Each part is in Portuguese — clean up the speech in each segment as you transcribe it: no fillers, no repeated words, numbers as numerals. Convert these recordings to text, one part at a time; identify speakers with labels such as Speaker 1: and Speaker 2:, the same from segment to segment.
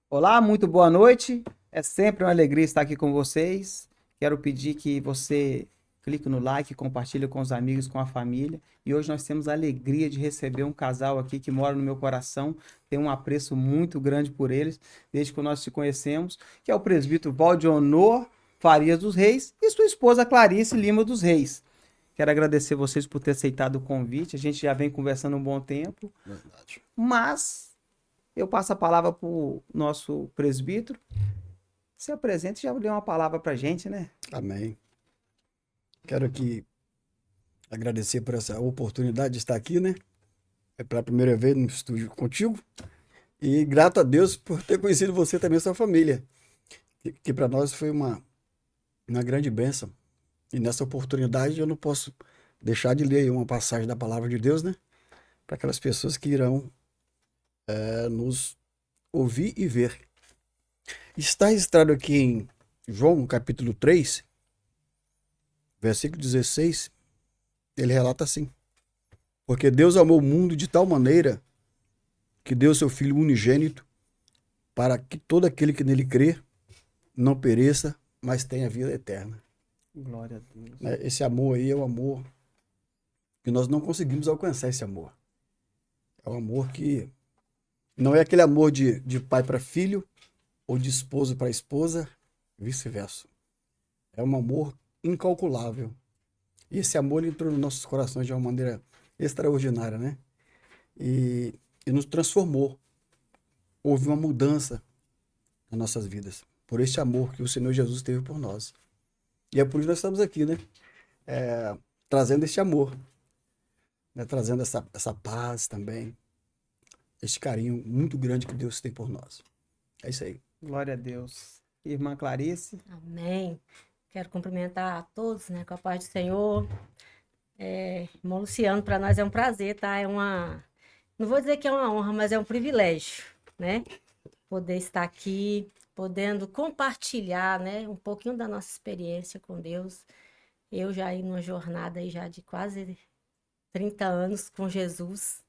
Speaker 1: Olá, muito boa noite. É sempre uma alegria estar aqui com vocês. Quero pedir que você clique no like, compartilhe com os amigos, com a família. E hoje nós temos a alegria de receber um casal aqui que mora no meu coração. Tenho um apreço muito grande por eles, desde que nós te conhecemos, que é o presbítero Valdionor Farias dos Reis e sua esposa Clarice Lima dos Reis. Quero agradecer vocês por ter aceitado o convite. A gente já vem conversando um bom tempo,
Speaker 2: Verdade.
Speaker 1: mas eu passo a palavra para o nosso presbítero. Se apresente e já dê uma palavra para a gente, né?
Speaker 2: Amém. Quero aqui agradecer por essa oportunidade de estar aqui, né? É pela primeira vez no estúdio contigo. E grato a Deus por ter conhecido você também e sua família. Que para nós foi uma grande bênção. E nessa oportunidade eu não posso deixar de ler aí uma passagem da palavra de Deus, né? Para aquelas pessoas que irão nos ouvir e ver. Está registrado aqui em João, capítulo 3, versículo 16. Ele relata assim: Porque Deus amou o mundo de tal maneira que deu seu Filho unigênito para que todo aquele que nele crê não pereça, mas tenha vida eterna.
Speaker 1: Glória a Deus.
Speaker 2: Né? Esse amor aí é o amor que nós não conseguimos alcançar esse amor. É um amor que não é aquele amor de pai para filho ou de esposo para esposa, vice-versa. É um amor incalculável. E esse amor ele entrou nos nossos corações de uma maneira extraordinária, né? E, e nos transformou. Houve uma mudança nas nossas vidas, por este amor que o Senhor Jesus teve por nós. E é por isso que nós estamos aqui, né? Trazendo este amor, né? Trazendo essa paz também, este carinho muito grande que Deus tem por nós. É isso aí.
Speaker 1: Glória a Deus. Irmã Clarice,
Speaker 3: Amém. Quero cumprimentar a todos, né, com a paz do Senhor. Irmão Luciano, para nós é um prazer, tá? Não vou dizer que é uma honra, mas é um privilégio, né? Poder estar aqui, podendo compartilhar, né, um pouquinho da nossa experiência com Deus. Eu já em uma jornada aí já de quase 30 anos com Jesus,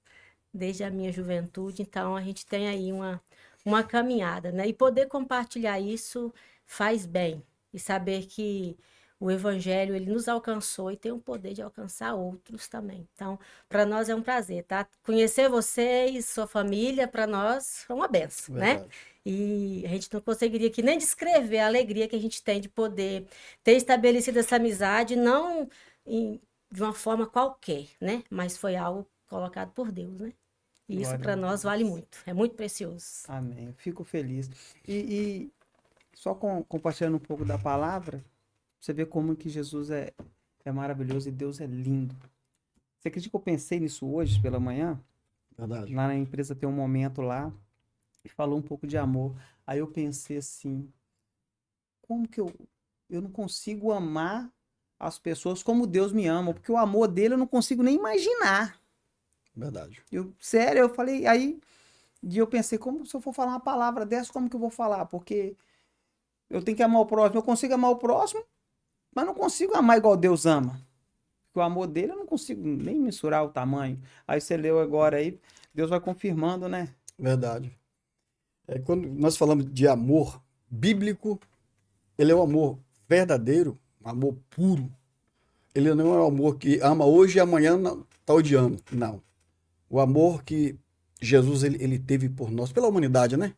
Speaker 3: desde a minha juventude, então a gente tem aí uma caminhada, né? E poder compartilhar isso faz bem. E saber que o Evangelho, ele nos alcançou e tem o poder de alcançar outros também. Então, para nós é um prazer, tá? Conhecer vocês, sua família, para nós é uma benção, né?
Speaker 2: Verdade.
Speaker 3: E a gente não conseguiria aqui nem descrever a alegria que a gente tem de poder ter estabelecido essa amizade, não de uma forma qualquer, né? Mas foi algo colocado por Deus, né? E isso
Speaker 1: glória a
Speaker 3: para nós vale
Speaker 1: Deus.
Speaker 3: muito, é muito precioso.
Speaker 1: Amém. Fico feliz. E só compartilhando um pouco da palavra, você vê como que Jesus é maravilhoso e Deus é lindo. Você acredita que eu pensei nisso hoje pela manhã?
Speaker 2: Verdade.
Speaker 1: Lá na empresa tem um momento lá e falou um pouco de amor. Aí eu pensei assim, como que eu não consigo amar as pessoas como Deus me ama, porque o amor dele eu não consigo nem imaginar.
Speaker 2: Verdade.
Speaker 1: Sério, eu falei, aí e eu pensei, como se eu for falar uma palavra dessa, como que eu vou falar? Porque eu tenho que amar o próximo, eu consigo amar o próximo, mas não consigo amar igual Deus ama. Porque o amor dele eu não consigo nem mensurar o tamanho. Aí você leu agora aí, Deus vai confirmando, né?
Speaker 2: Verdade. Quando nós falamos de amor bíblico, ele é um amor verdadeiro, um amor puro. Ele não é um amor que ama hoje e amanhã está odiando. Não. O amor que Jesus ele teve por nós, pela humanidade, né?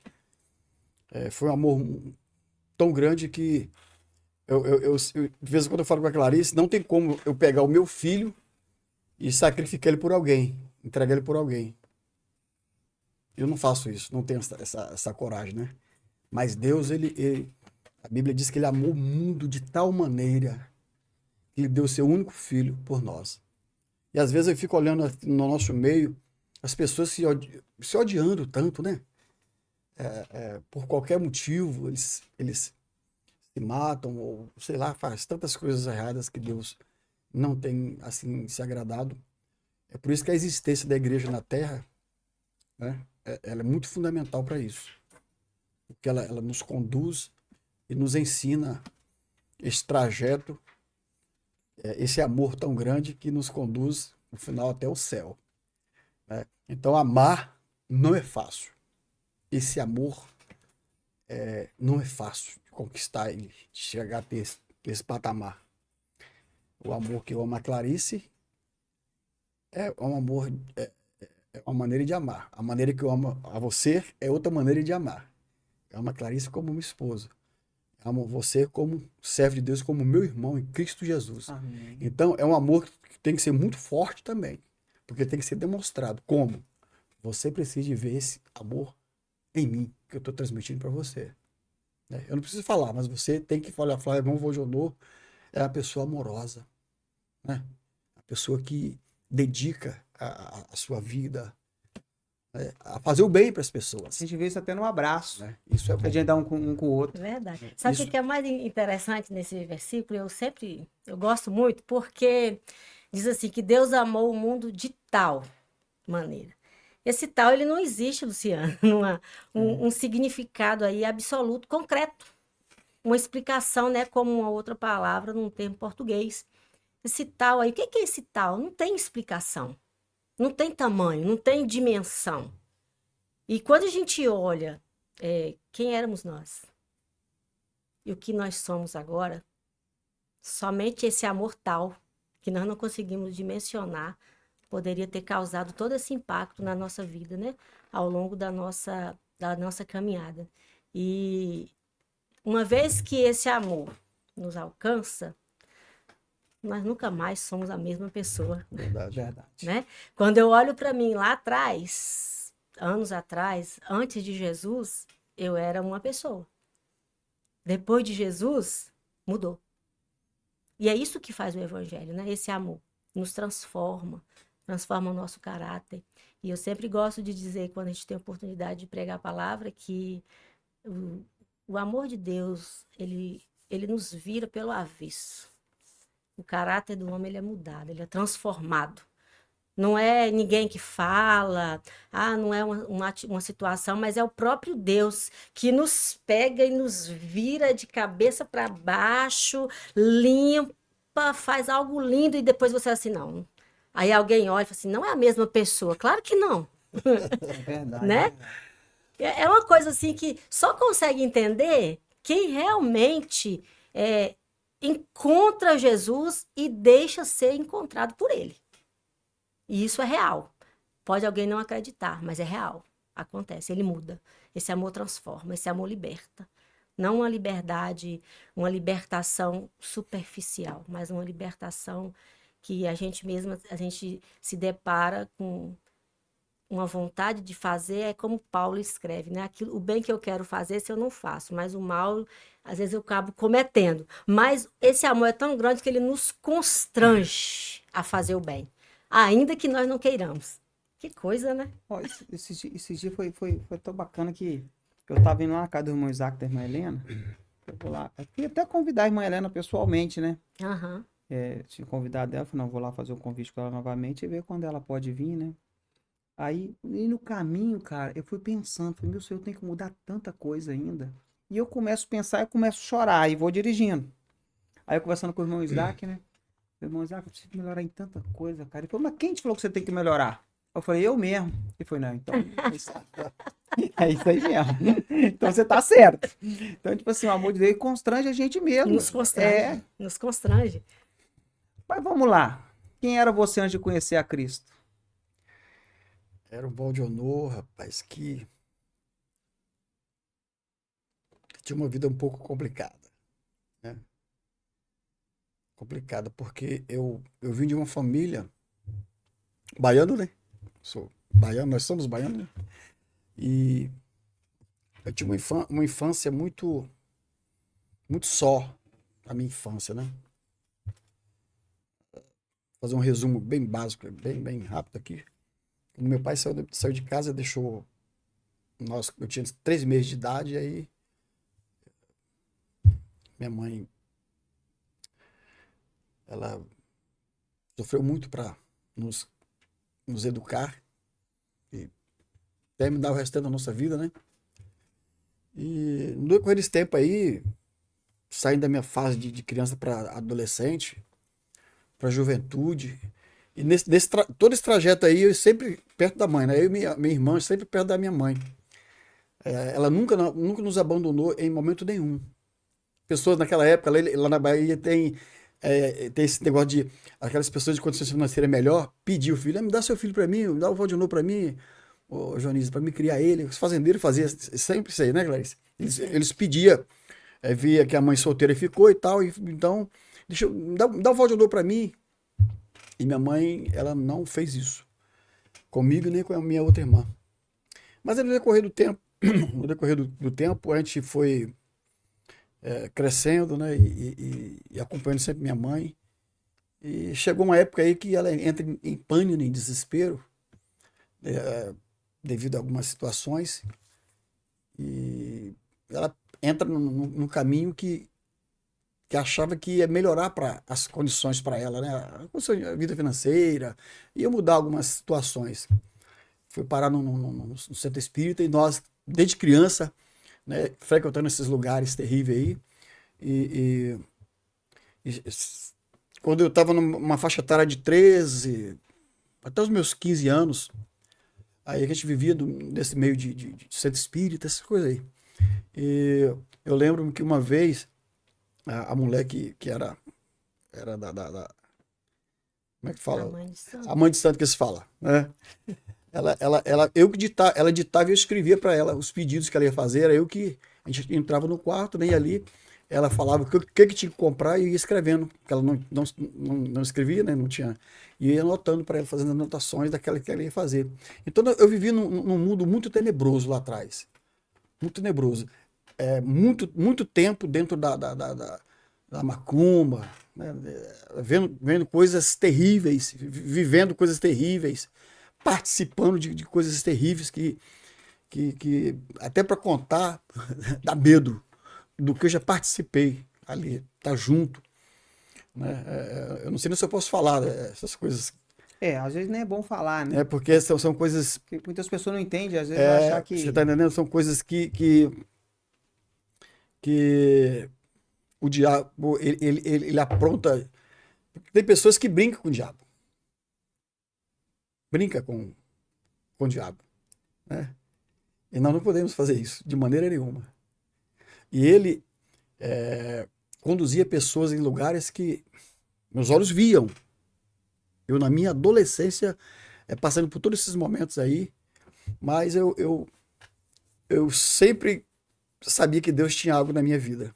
Speaker 2: Foi um amor tão grande que de vez em quando eu falo com a Clarice, não tem como eu pegar o meu filho e sacrificar ele por alguém, entregar ele por alguém. Eu não faço isso, não tenho essa coragem, né? Mas Deus, a Bíblia diz que ele amou o mundo de tal maneira que ele deu o seu único filho por nós. E às vezes eu fico olhando no nosso meio as pessoas se odiando tanto, né? Por qualquer motivo, eles se matam, ou sei lá, faz tantas coisas erradas que Deus não tem, assim, se agradado. É por isso que a existência da igreja na Terra, né, ela é muito fundamental para isso. Porque ela nos conduz e nos ensina esse trajeto, esse amor tão grande que nos conduz, no final, até o céu. Né? Então, amar não é fácil. Esse amor não é fácil de conquistar ele, de chegar a ter esse patamar. O amor que eu amo a Clarice é um amor, é uma maneira de amar. A maneira que eu amo a você é outra maneira de amar. Eu amo a Clarice como minha esposa. Eu amo você como servo de Deus, como meu irmão em Cristo Jesus.
Speaker 1: Amém.
Speaker 2: Então, é um amor que tem que ser muito forte também, porque tem que ser demonstrado. Como? Você precisa de ver esse amor em mim, que eu estou transmitindo para você. Né? Eu não preciso falar, mas você tem que falar, irmão Vojonor é uma pessoa amorosa, né? A pessoa que dedica a sua vida, né, a fazer o bem para as
Speaker 1: A
Speaker 2: pessoas.
Speaker 1: gente vê isso até no abraço.
Speaker 2: Né? Isso é bom.
Speaker 1: A gente dá um com o outro.
Speaker 3: É verdade. Sabe o
Speaker 2: Isso.
Speaker 3: que é mais interessante nesse versículo? Eu gosto muito, porque diz assim que Deus amou o mundo de tal maneira. Esse tal, ele não existe, Luciano, um significado aí absoluto, concreto. Uma explicação, né, como uma outra palavra num termo português. Esse tal aí, o que é esse tal? Não tem explicação, não tem tamanho, não tem dimensão. E quando a gente olha quem éramos nós e o que nós somos agora, somente esse amor tal, que nós não conseguimos dimensionar, poderia ter causado todo esse impacto na nossa vida, né? Ao longo da nossa caminhada. E uma vez que esse amor nos alcança, nós nunca mais somos a mesma pessoa,
Speaker 2: Verdade.
Speaker 1: Verdade.
Speaker 3: né? Quando eu olho para mim lá atrás, anos atrás, antes de Jesus, eu era uma pessoa. Depois de Jesus, mudou. E é isso que faz o evangelho, né? Esse amor nos transforma o nosso caráter. E eu sempre gosto de dizer, quando a gente tem a oportunidade de pregar a palavra, que o amor de Deus, ele nos vira pelo avesso. O caráter do homem, ele é mudado, ele é transformado. Não é ninguém que fala, não é uma situação, mas é o próprio Deus que nos pega e nos vira de cabeça para baixo, limpa, faz algo lindo e depois você assim, não. Aí alguém olha e fala assim, não é a mesma pessoa. Claro que não,
Speaker 1: É verdade.
Speaker 3: né? É uma coisa assim que só consegue entender quem realmente encontra Jesus e deixa ser encontrado por ele. E isso é real. Pode alguém não acreditar, mas é real. Acontece, ele muda. Esse amor transforma, esse amor liberta. Não uma liberdade, uma libertação superficial, mas uma libertação que a gente se depara com uma vontade de fazer, é como Paulo escreve, né? O bem que eu quero fazer, se eu não faço, mas o mal, às vezes eu acabo cometendo. Mas esse amor é tão grande que ele nos constrange a fazer o bem, ainda que nós não queiramos. Que coisa, né?
Speaker 1: Ó, esse dia foi tão bacana que eu tava indo lá na casa do irmão Isaac e da irmã Helena. Eu vou lá. Eu queria até convidar a irmã Helena pessoalmente, né?
Speaker 3: Aham.
Speaker 1: Tinha convidado ela, falei, não, vou lá fazer um convite com ela novamente e ver quando ela pode vir, né? Aí, e no caminho, cara, eu fui pensando, falei, meu Senhor, eu tenho que mudar tanta coisa ainda. E eu começo a pensar, eu começo a chorar e vou dirigindo. Aí eu conversando com o irmão Isaac, né? O irmão Isaac, eu preciso melhorar em tanta coisa, cara. Ele falou, mas quem te falou que você tem que melhorar? Eu falei, eu mesmo. Ele falou, não, então é isso aí mesmo. Então você tá certo. Então, tipo assim, o amor de Deus constrange a gente mesmo.
Speaker 3: Nos constrange. Nos constrange.
Speaker 1: Mas vamos lá. Quem era você antes de conhecer a Cristo?
Speaker 2: Era um Vojonor, rapaz, que tinha uma vida um pouco complicada, né? Complicada, porque eu vim de uma família baiano, né? Sou baiano, nós somos baianos, né? E eu tinha uma infância muito só, a minha infância, né? Vou fazer um resumo bem básico, bem rápido aqui. Quando meu pai saiu de casa, deixou eu tinha 3 meses de idade, e aí minha mãe, ela sofreu muito para nos educar e terminar o restante da nossa vida, né? E no decorrer desse tempo aí, saindo da minha fase de criança para adolescente, para juventude, e todo esse trajeto aí, eu sempre perto da mãe, né? Eu e minha irmã sempre perto da minha mãe. Ela nunca nos abandonou em momento nenhum. Pessoas naquela época, lá na Bahia, tem esse negócio de aquelas pessoas de condições financeiras melhor, pedir o filho, me dá seu filho para mim, me dá o Valdinor para mim, ô Joanice, para me criar ele. Os fazendeiros faziam sempre isso aí, né, Clarice? Eles pediam, via que a mãe solteira ficou e tal, então, dá o Valdinor para mim. E minha mãe, ela não fez isso. Comigo nem com a minha outra irmã. Mas no decorrer do tempo, no decorrer do tempo, a gente foi crescendo, né, e acompanhando sempre minha mãe. E chegou uma época aí que ela entra em pânico, em desespero, devido a algumas situações. E ela entra num caminho que achava que ia melhorar as condições para ela, né? A vida financeira, ia mudar algumas situações. Foi parar no centro espírita e nós, desde criança, né, frequentando esses lugares terríveis aí. E quando eu estava numa faixa etária de 13 até os meus 15 anos, aí a gente vivia desse meio de centro espírita, essas coisas aí. E eu lembro que uma vez a mulher que era como é que fala?
Speaker 3: A mãe de santo.
Speaker 2: A mãe de santo que se fala, né? Ela ditava e eu escrevia para ela os pedidos que ela ia fazer. Era eu que a gente entrava no quarto, né, e ali ela falava o que tinha que comprar e ia escrevendo, porque ela não escrevia, né, não tinha, e ia anotando para ela, fazendo anotações daquela que ela ia fazer. Então eu vivi num mundo muito tenebroso lá atrás, muito tenebroso, muito tempo dentro da macumba, né, vendo coisas terríveis, vivendo coisas terríveis, participando de coisas terríveis que até para contar dá medo do que eu já participei ali, tá junto, né? Eu não sei nem se eu posso falar essas coisas,
Speaker 1: Às vezes nem é bom falar, né?
Speaker 2: porque são coisas,
Speaker 1: Porque muitas pessoas não entendem, às vezes vai achar que...
Speaker 2: você tá entendendo? São coisas que o diabo, ele apronta. Tem pessoas que brincam com o diabo. Brinca com o diabo, né? E nós não podemos fazer isso, de maneira nenhuma. E ele conduzia pessoas em lugares que meus olhos viam. Eu, na minha adolescência, passando por todos esses momentos aí, mas eu sempre sabia que Deus tinha algo na minha vida.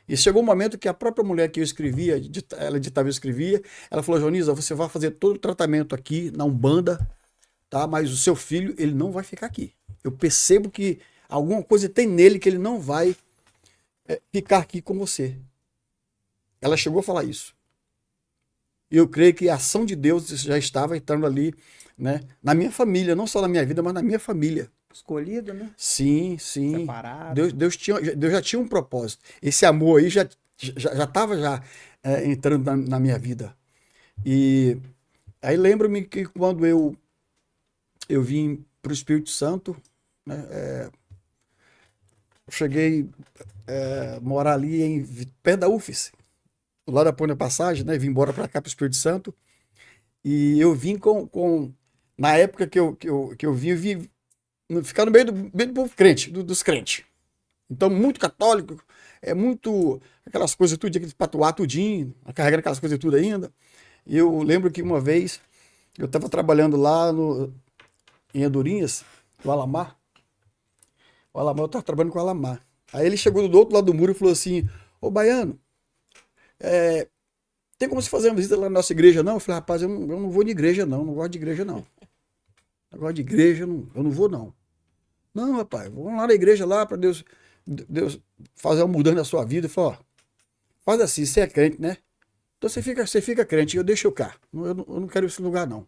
Speaker 2: E chegou um momento que a própria mulher que eu escrevia, ela editava e eu escrevia, ela falou: Joaniza, você vai fazer todo o tratamento aqui na Umbanda, tá? Mas o seu filho, ele não vai ficar aqui. Eu percebo que alguma coisa tem nele que ele não vai ficar aqui com você. Ela chegou a falar isso. E eu creio que a ação de Deus já estava entrando ali, né, na minha família, não só na minha vida, mas na minha família.
Speaker 1: Escolhido, né?
Speaker 2: Sim.
Speaker 1: Separado.
Speaker 2: Deus já tinha um propósito. Esse amor aí já estava entrando na minha vida. E aí lembro-me que quando eu vim para o Espírito Santo, né, cheguei a morar ali perto da UFES, do lado da Ponte da Passagem, né, vim embora para cá, para o Espírito Santo, e eu vim na época que eu vim ficar no meio do povo crente, dos crentes. Então, muito católico, muito aquelas coisas tudo, aquele patuá tudinho, carregando aquelas coisas tudo ainda. E eu lembro que uma vez eu estava trabalhando lá em Andorinhas, no Alamar. Eu estava trabalhando com o Alamar. Aí ele chegou do outro lado do muro e falou assim: ô Baiano, tem como se fazer uma visita lá na nossa igreja, não? Eu falei: rapaz, eu não vou de igreja, não gosto de igreja, não. Negócio de igreja, eu não vou, não. Não, rapaz, vamos lá na igreja lá para Deus fazer uma mudança na sua vida. Eu falei: ó, faz assim, você é crente, né? Então você fica crente, eu deixo eu cá. Eu não quero esse lugar, não.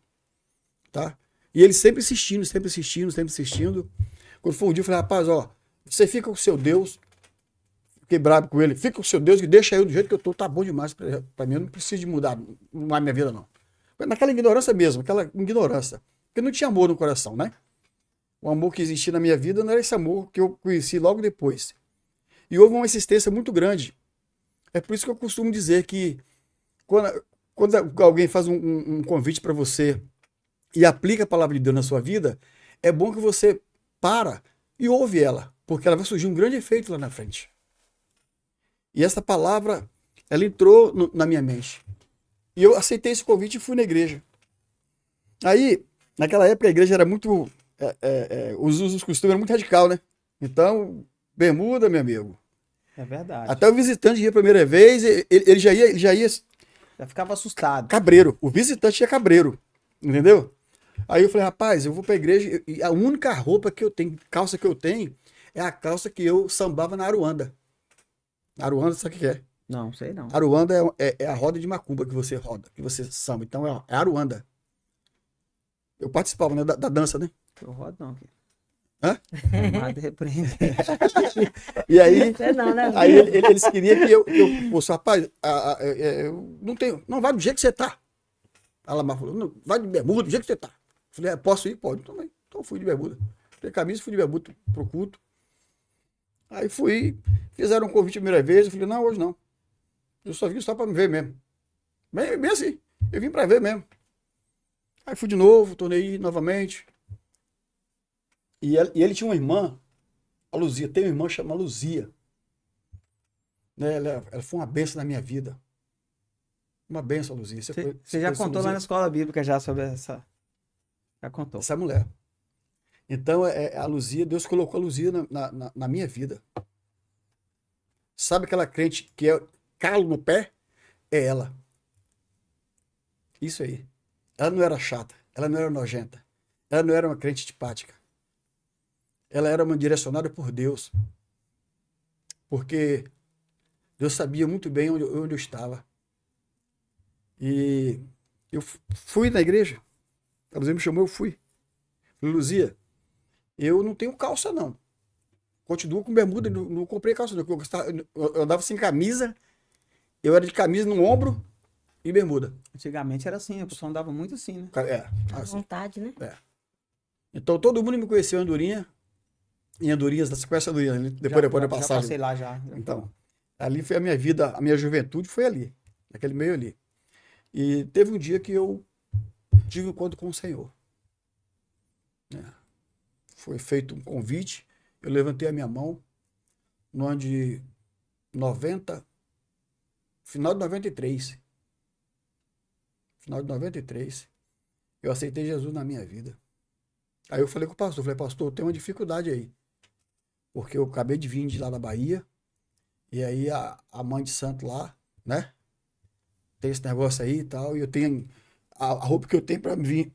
Speaker 2: Tá? E ele sempre insistindo. Quando foi um dia, eu falei: rapaz, ó, você fica com o seu Deus. Fiquei bravo com ele. Fica com o seu Deus e deixa eu do jeito que eu tô, tá bom demais pra mim. Eu não preciso de mudar mais minha vida, não. Naquela ignorância mesmo, porque não tinha amor no coração, né? O amor que existia na minha vida não era esse amor que eu conheci logo depois. E houve uma insistência muito grande. É por isso que eu costumo dizer que quando alguém faz um convite para você e aplica a palavra de Deus na sua vida, é bom que você para E ouve ela, porque ela vai surgir um grande efeito lá na frente. E essa palavra, ela entrou na minha mente. E eu aceitei esse convite e fui na igreja. Aí, naquela época, a igreja era muito... os usos, os costumes eram muito radical, né? Então, bermuda, meu amigo.
Speaker 1: É verdade.
Speaker 2: Até o visitante ia a primeira vez, ele já ia
Speaker 1: Já ficava assustado.
Speaker 2: cabreiro. O visitante ia cabreiro. Entendeu? Aí eu falei, rapaz, eu vou pra igreja e a única roupa que eu tenho, calça que eu tenho, é a calça que eu sambava na Aruanda. Aruanda, sabe o que é?
Speaker 1: Não, sei não.
Speaker 2: Aruanda é a roda de macumba que você roda, que você samba. Então é Aruanda. Eu participava, né, da dança, né?
Speaker 1: Eu rodo não. Aqui.
Speaker 2: Hã?
Speaker 1: Amado repreendente.
Speaker 2: E aí,
Speaker 3: Você não, né?
Speaker 2: aí eles queriam que eu fosse, rapaz, eu não tenho, não vai do jeito que você tá. A Lamar falou, não, vai de bermuda do jeito que você tá. Eu falei, posso ir? Pode. Então, eu fui de bermuda. Peguei camisa, fui de bermuda pro culto. Aí fui, fizeram um convite a primeira vez, eu falei, não, hoje não. Eu só vim só pra me ver mesmo. Bem assim, eu vim pra ver mesmo. Aí fui de novo, tornei novamente. E ele tinha uma irmã, a Luzia, tem uma irmã chamada Luzia. Né, ela foi uma benção na minha vida. Uma benção, Luzia.
Speaker 1: Você já contou lá na escola bíblica já sobre essa... Já contou.
Speaker 2: Essa mulher. Então, a Luzia, Deus colocou a Luzia na minha vida. Sabe aquela crente que é calo no pé? É ela. Isso aí. Ela não era chata, ela não era nojenta, ela não era uma crente antipática. Ela era uma direcionada por Deus. Porque Deus sabia muito bem onde eu estava. E eu fui na igreja. A Luzia me chamou, eu fui. Falei, Luzia, eu não tenho calça, não. Continuo com bermuda, não comprei calça, não. Eu andava sem camisa, eu era de camisa no ombro e bermuda.
Speaker 1: Antigamente era assim, a pessoa andava muito assim, né?
Speaker 3: À vontade, né?
Speaker 2: Então todo mundo me conheceu em Andorinha. Em Andorinhas, com essa Andorinha, depois da
Speaker 1: Já
Speaker 2: passagem.
Speaker 1: passei lá já.
Speaker 2: Então, ali foi a minha vida, a minha juventude foi ali, naquele meio ali. E teve um dia que eu tive um encontro com o Senhor. Foi feito um convite, eu levantei a minha mão, no ano de 90, final de 93. Final de 93, eu aceitei Jesus na minha vida. Aí eu falei com o pastor, pastor, tem uma dificuldade aí. Porque eu acabei de vir de lá da Bahia, e aí a mãe de santo lá, né? Tem esse negócio aí e tal, e eu tenho a roupa que eu tenho para vir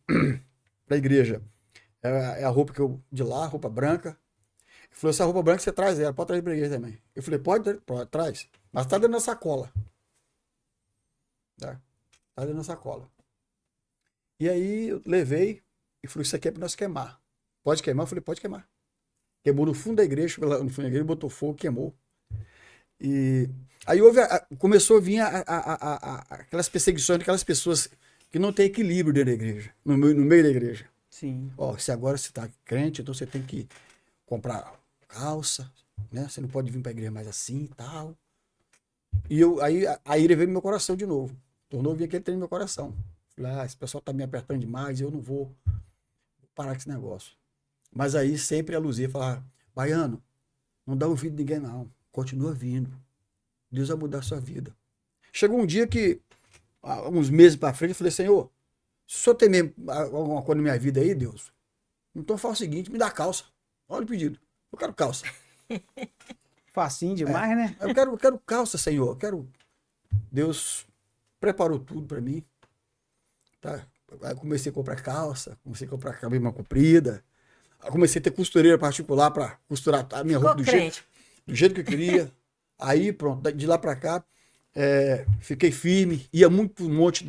Speaker 2: para a igreja. É a roupa que eu, de lá, roupa branca. Ele falou, essa roupa branca você traz ela, pode trazer para a igreja também. Eu falei, pode, traz. Mas tá dentro da sacola. Tá dentro da sacola. E aí eu levei e falei, isso aqui é para nós queimar. Pode queimar? Eu falei, pode queimar. Queimou no fundo da igreja, no fundo da igreja, botou fogo, queimou. E aí começou a vir aquelas perseguições daquelas pessoas que não têm equilíbrio dentro da igreja, no meio da igreja.
Speaker 1: Sim.
Speaker 2: Ó, se agora você está crente, então você tem que comprar calça, né? Você não pode vir para a igreja mais assim e tal. E aí ele veio no meu coração de novo. Tornou vir aquele trem no meu coração. Falei, esse pessoal tá me apertando demais, eu não vou parar com esse negócio. Mas aí sempre a Luzia falava, Baiano, não dá ouvido a ninguém não, continua vindo. Deus vai mudar a sua vida. Chegou um dia que, uns meses para frente, eu falei, Senhor, se o Senhor tem mesmo alguma coisa na minha vida aí, Deus, então faz o seguinte, me dá calça. Olha o pedido, eu quero calça.
Speaker 1: Facinho demais, né?
Speaker 2: Eu quero calça, Senhor, Deus preparou tudo para mim. Tá? Aí comecei a comprar calça, comecei a comprar camisa comprida, comecei a ter costureira particular para costurar a minha roupa do jeito que eu queria. Aí, pronto, de lá para cá, fiquei firme, ia muito pro monte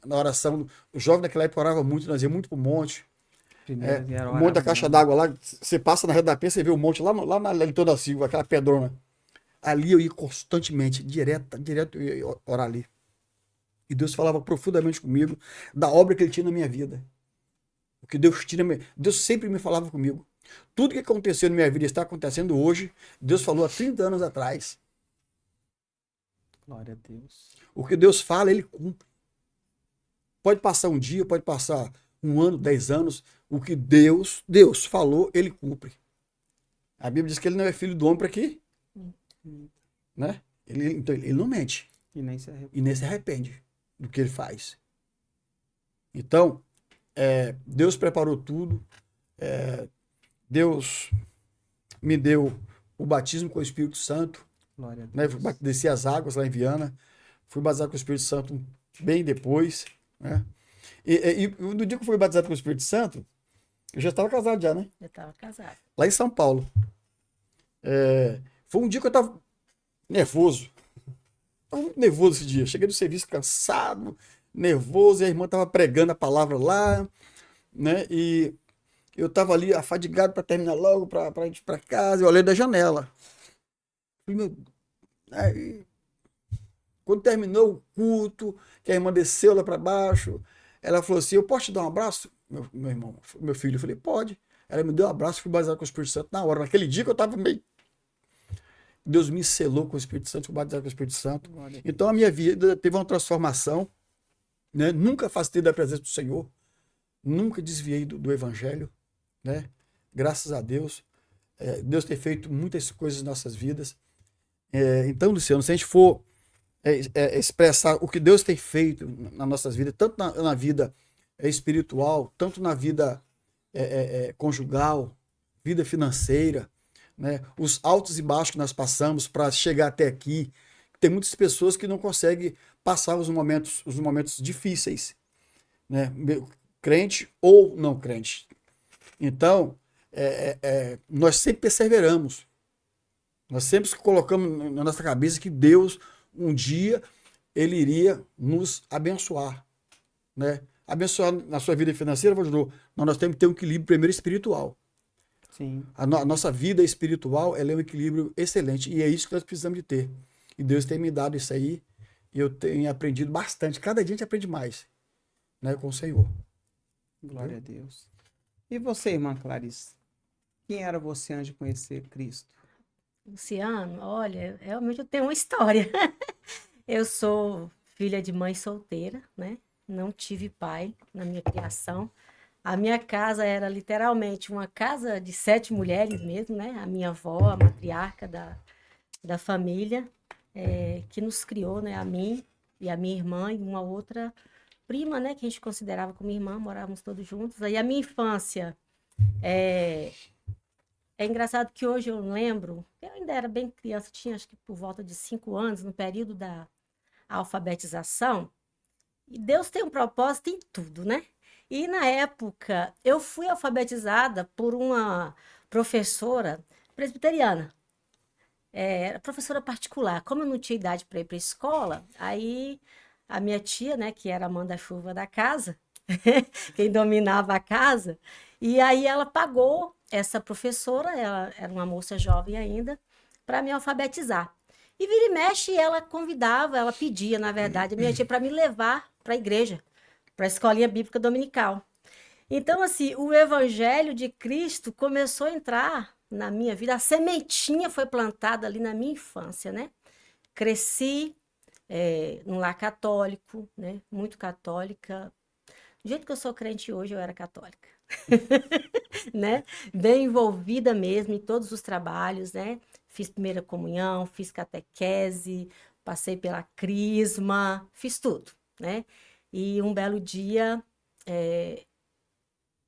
Speaker 2: na oração. O jovem naquela época orava muito, nós ia muito pro monte. O monte da caixa d'água lá, você passa na rede da penha, você vê o monte lá na Leitor da Silva, aquela pedrona. Ali eu ia constantemente, direto eu ia orar ali. E Deus falava profundamente comigo da obra que Ele tinha na minha vida. O que Deus tinha Deus sempre me falava comigo. Tudo que aconteceu na minha vida está acontecendo hoje, Deus falou há 30 anos atrás.
Speaker 1: Glória a Deus.
Speaker 2: O que Deus fala, Ele cumpre. Pode passar um dia, pode passar um ano, 10 anos. O que Deus falou, Ele cumpre. A Bíblia diz que ele não é filho do homem para quê? Né? Então ele não mente.
Speaker 1: E nem se arrepende.
Speaker 2: E nem se arrepende do que ele faz. Então, Deus preparou tudo. Deus me deu o batismo com o Espírito Santo.
Speaker 1: Glória a
Speaker 2: Né?
Speaker 1: Deus.
Speaker 2: Desci as águas lá em Viana. Fui batizado com o Espírito Santo bem depois. Né? E no dia que eu fui batizado com o Espírito Santo, eu já estava casado já, né?
Speaker 3: Eu estava casada.
Speaker 2: Lá em São Paulo. Foi um dia que eu estava nervoso. Estava muito nervoso esse dia. Cheguei do serviço cansado, nervoso, e a irmã estava pregando a palavra lá, né? E eu estava ali afadigado para terminar logo, para ir para casa. Eu olhei da janela. Falei, aí, quando terminou o culto, que a irmã desceu lá para baixo, ela falou assim: eu posso te dar um abraço, meu irmão, meu filho? Eu falei: pode. Ela me deu um abraço, fui batizado com o Espírito Santo na hora. Naquele dia que eu estava meio. Deus me selou com o Espírito Santo, fui batizado com o Espírito Santo. Então a minha vida teve uma transformação, né? Nunca afastei da presença do Senhor, nunca desviei do Evangelho, né? Graças a Deus. Deus tem feito muitas coisas nas nossas vidas. Então, Luciano, se a gente for expressar o que Deus tem feito nas nossas vidas, tanto na vida espiritual, tanto na vida conjugal, vida financeira, né? Os altos e baixos que nós passamos para chegar até aqui. Tem muitas pessoas que não conseguem passar os momentos difíceis, né? Crente ou não crente. Então, nós sempre perseveramos. Nós sempre colocamos na nossa cabeça que Deus, um dia, Ele iria nos abençoar, né? Abençoar na sua vida financeira, ajudou. Nós temos que ter um equilíbrio primeiro espiritual.
Speaker 1: Sim.
Speaker 2: A nossa vida espiritual, ela é um equilíbrio excelente. E é isso que nós precisamos de ter. E Deus tem me dado isso aí. E eu tenho aprendido bastante. Cada dia a gente aprende mais, né, com o Senhor.
Speaker 1: Glória a Deus. E você, irmã Clarice? Quem era você antes de conhecer Cristo?
Speaker 3: Luciano, olha, realmente eu tenho uma história. Eu sou filha de mãe solteira, né? Não tive pai na minha criação. A minha casa era literalmente uma casa de 7 mulheres mesmo, né? A minha avó, a matriarca da família, que nos criou, né? A mim e a minha irmã e uma outra prima, né? Que a gente considerava como irmã, morávamos todos juntos. Aí a minha infância é engraçado que hoje eu lembro, eu ainda era bem criança, tinha acho que por volta de 5 anos, no período da alfabetização, e Deus tem um propósito em tudo, né? E na época eu fui alfabetizada por uma professora presbiteriana, era professora particular. Como eu não tinha idade para ir para a escola, aí a minha tia, né, que era a manda-chuva da casa, quem dominava a casa, e aí ela pagou essa professora, ela era uma moça jovem ainda, para me alfabetizar. E vira e mexe, ela convidava, ela pedia, na verdade, a minha tia para me levar para a igreja, para a escolinha bíblica dominical. Então, assim, o evangelho de Cristo começou a entrar na minha vida, a sementinha foi plantada ali na minha infância, né? Cresci num lar católico, né? Muito católica. Do jeito que eu sou crente hoje, eu era católica. Né? Bem envolvida mesmo em todos os trabalhos, né? Fiz primeira comunhão, fiz catequese, passei pela crisma, fiz tudo, né? E um belo dia,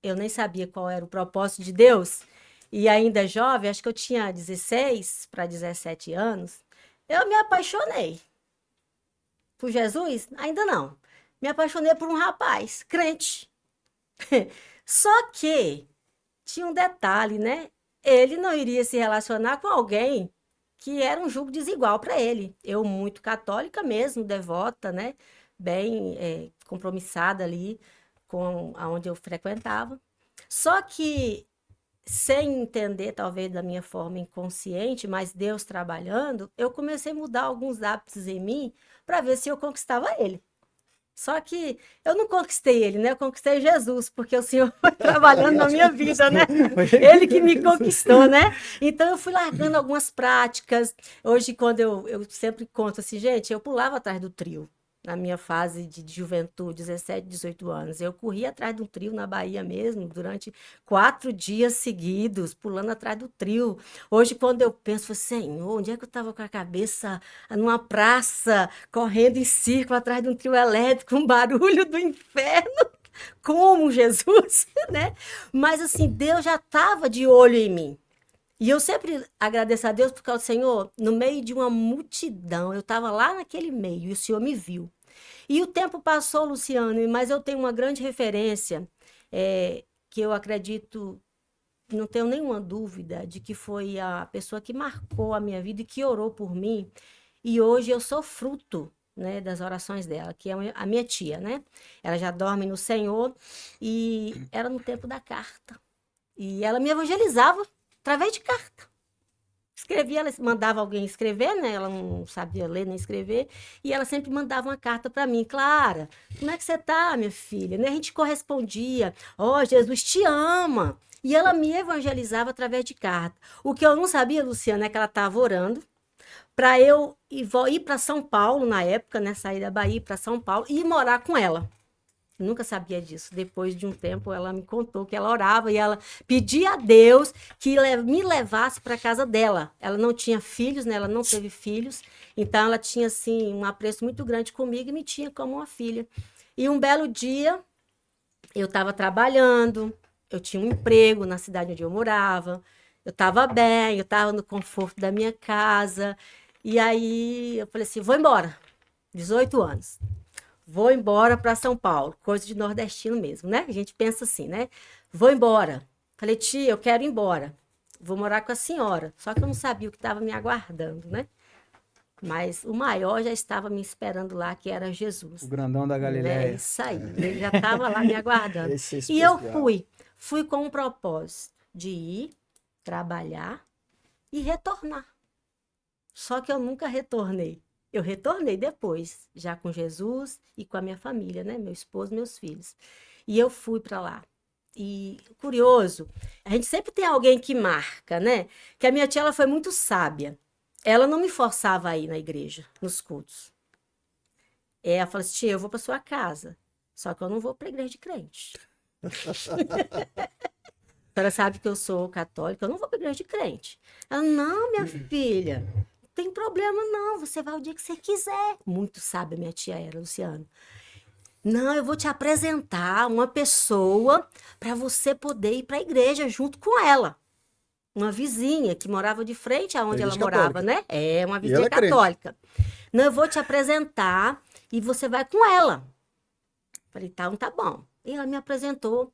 Speaker 3: eu nem sabia qual era o propósito de Deus, e ainda jovem, acho que eu tinha 16 para 17 anos, eu me apaixonei por Jesus? Ainda não. Me apaixonei por um rapaz, crente. Só que tinha um detalhe, né? Ele não iria se relacionar com alguém que era um jugo desigual para ele. Eu, muito católica mesmo, devota, né? Bem compromissada ali com aonde eu frequentava. Só que, sem entender, talvez da minha forma inconsciente, mas Deus trabalhando, eu comecei a mudar alguns hábitos em mim para ver se eu conquistava ele. Só que eu não conquistei ele, né? Eu conquistei Jesus, porque o Senhor foi trabalhando na minha vida, né? Ele que me conquistou, né? Então eu fui largando algumas práticas. Hoje, quando eu sempre conto assim, gente, eu pulava atrás do trio, na minha fase de juventude, 17, 18 anos. Eu corri atrás do trio na Bahia mesmo, durante 4 dias seguidos, pulando atrás do trio. Hoje, quando eu penso, Senhor, onde é que eu estava com a cabeça? Numa praça, correndo em círculo atrás de um trio elétrico, um barulho do inferno. Como Jesus, né? Mas assim, Deus já estava de olho em mim. E eu sempre agradeço a Deus porque o Senhor, no meio de uma multidão, eu estava lá naquele meio e o Senhor me viu. E o tempo passou, Luciano, mas eu tenho uma grande referência, que eu acredito, não tenho nenhuma dúvida, de que foi a pessoa que marcou a minha vida e que orou por mim. E hoje eu sou fruto, né, das orações dela, que é a minha tia, né? Ela já dorme no Senhor e era no tempo da carta. E ela me evangelizava através de carta. Escrevia, ela mandava alguém escrever, né? Ela não sabia ler nem escrever, e ela sempre mandava uma carta para mim. Clara, como é que você tá, minha filha? Né? A gente correspondia. Ó, Jesus te ama. E ela me evangelizava através de carta. O que eu não sabia, Luciana, é que ela estava orando para eu ir para São Paulo na época, né? Sair da Bahia para São Paulo e morar com ela. Nunca sabia disso. Depois de um tempo, ela me contou que ela orava e ela pedia a Deus que me levasse para a casa dela. Ela não tinha filhos, né? Ela não teve filhos. Então, ela tinha, assim, um apreço muito grande comigo e me tinha como uma filha. E um belo dia, eu estava trabalhando, eu tinha um emprego na cidade onde eu morava, eu estava bem, eu estava no conforto da minha casa. E aí, eu falei assim, vou embora. 18 anos. Vou embora para São Paulo, coisa de nordestino mesmo, né? A gente pensa assim, né? Vou embora. Falei, tia, eu quero ir embora. Vou morar com a senhora. Só que eu não sabia o que estava me aguardando, né? Mas o maior já estava me esperando lá, que era Jesus.
Speaker 1: O grandão da
Speaker 3: É
Speaker 1: Galileia.
Speaker 3: isso aí. Ele já estava lá me aguardando.
Speaker 2: Esse é
Speaker 3: E eu
Speaker 2: especial.
Speaker 3: fui com um propósito de ir, trabalhar e retornar. Só que eu nunca retornei. Eu retornei depois, já com Jesus e com a minha família, né? Meu esposo, meus filhos. E eu fui para lá. E curioso, a gente sempre tem alguém que marca, né? Que a minha tia ela foi muito sábia. Ela não me forçava a ir na igreja, nos cultos. Ela falou assim: tia, eu vou para sua casa. Só que eu não vou para a igreja de crente. A senhora sabe que eu sou católica, eu não vou para a igreja de crente. Ela, não, minha filha, não tem problema não, você vai o dia que você quiser. Muito sábia minha tia era, Luciano. Não, eu vou te apresentar uma pessoa para você poder ir para a igreja junto com ela. Uma vizinha que morava de frente aonde ela
Speaker 2: Igreja
Speaker 3: morava,
Speaker 2: católica.
Speaker 3: né? É, uma
Speaker 2: E
Speaker 3: vizinha
Speaker 2: ela é crente.
Speaker 3: católica. Não, eu vou te apresentar e você vai com ela. Falei, tá, tá bom. E ela me apresentou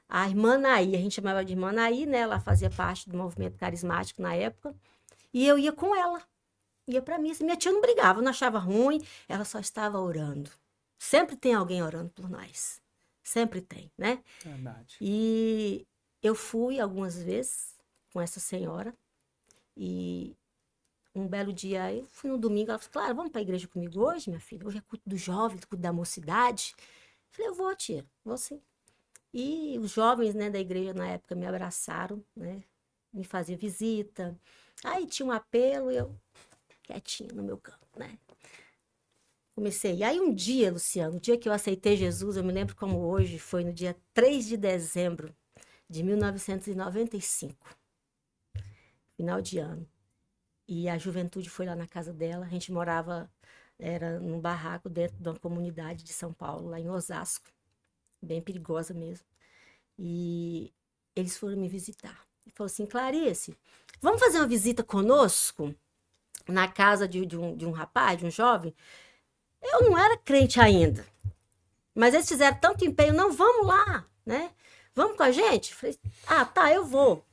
Speaker 3: a irmã Naí, a gente chamava de irmã Naí, né? Ela fazia parte do movimento carismático na época. E eu ia com ela, ia para missa. Minha tia não brigava, não achava ruim, ela só estava orando. Sempre tem alguém orando por nós. Sempre tem, né?
Speaker 1: Verdade.
Speaker 3: E eu fui algumas vezes com essa senhora. E um belo dia, eu fui no domingo, ela falou, claro, vamos para a igreja comigo hoje, minha filha? Hoje é culto dos jovens, culto da mocidade. Eu falei, eu vou, tia, vou sim. E os jovens, né, da igreja na época me abraçaram, né? Me faziam visita. Aí tinha um apelo, eu quietinha no meu canto, né? Comecei. E aí um dia, Luciano, o dia que eu aceitei Jesus, eu me lembro como hoje, foi no dia 3 de dezembro de 1995, final de ano. E a juventude foi lá na casa dela, a gente morava, era num barraco dentro de uma comunidade de São Paulo, lá em Osasco, bem perigosa mesmo. E eles foram me visitar. E falou assim, Clarice, vamos fazer uma visita conosco na casa de um rapaz, de um jovem? Eu não era crente ainda, mas eles fizeram tanto empenho, não, vamos lá, né? Vamos com a gente? Falei, ah, tá, eu vou.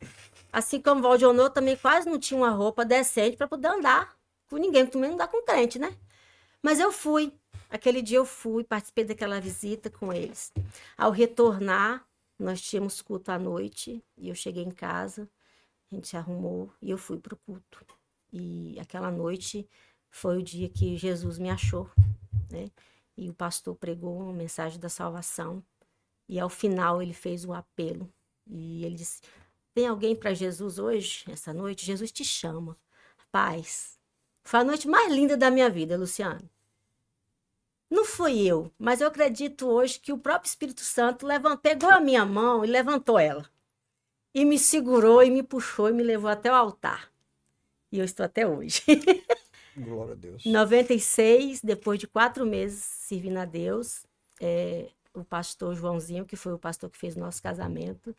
Speaker 3: Assim como o Valdionô também quase não tinha uma roupa decente para poder andar com ninguém, também não dá com crente, né? Mas eu fui. Aquele dia eu fui, participei daquela visita com eles. Ao retornar, nós tínhamos culto à noite e eu cheguei em casa, a gente se arrumou e eu fui para o culto. E aquela noite foi o dia que Jesus me achou, né? E o pastor pregou uma mensagem da salvação e ao final ele fez um apelo e ele disse, tem alguém para Jesus hoje, essa noite? Jesus te chama. Paz. Foi a noite mais linda da minha vida, Luciano. não fui eu, mas eu acredito hoje que o próprio Espírito Santo pegou a minha mão e levantou ela. E me segurou e me puxou e me levou até o altar. E eu estou até hoje.
Speaker 2: Glória a Deus.
Speaker 3: Em 96, depois de 4 meses servindo a Deus, o pastor Joãozinho, que foi o pastor que fez o nosso casamento,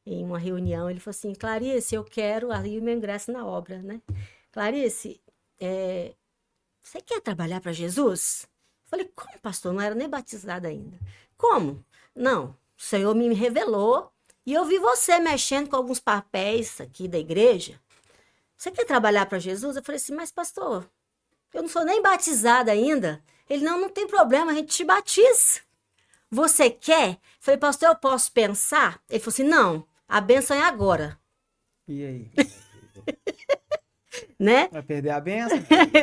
Speaker 3: em uma reunião, ele falou assim, Clarice, eu quero aí o meu ingresso na obra, né? Clarice, você quer trabalhar para Jesus? Eu falei, como, pastor? Não era nem batizada ainda. Como? Não, o Senhor me revelou e eu vi você mexendo com alguns papéis aqui da igreja. Você quer trabalhar para Jesus? Eu falei assim, mas pastor, eu não sou nem batizada ainda. Ele, não tem problema, a gente te batiza. Você quer? Eu falei, pastor, eu posso pensar? Ele falou assim, não, a bênção é agora.
Speaker 1: E aí?
Speaker 3: Né?
Speaker 1: Vai perder a benção?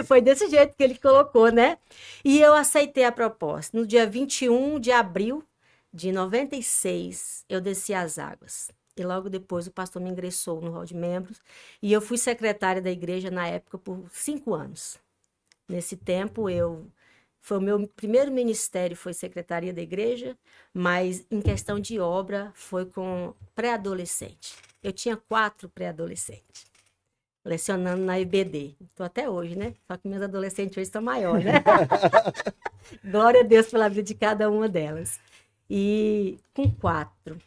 Speaker 3: Foi desse jeito que ele colocou, né? E eu aceitei a proposta. No dia 21 de abril de 96, eu desci as águas. E logo depois o pastor me ingressou no hall de membros. E eu fui secretária da igreja na época por 5 anos. Nesse tempo, foi o meu primeiro ministério, foi secretaria da igreja, mas em questão de obra, foi com pré-adolescente. Eu tinha 4 pré-adolescentes, lecionando na IBD. Estou até hoje, né? Só que meus adolescentes hoje estão maiores, né? Glória a Deus pela vida de cada uma delas. E com 4,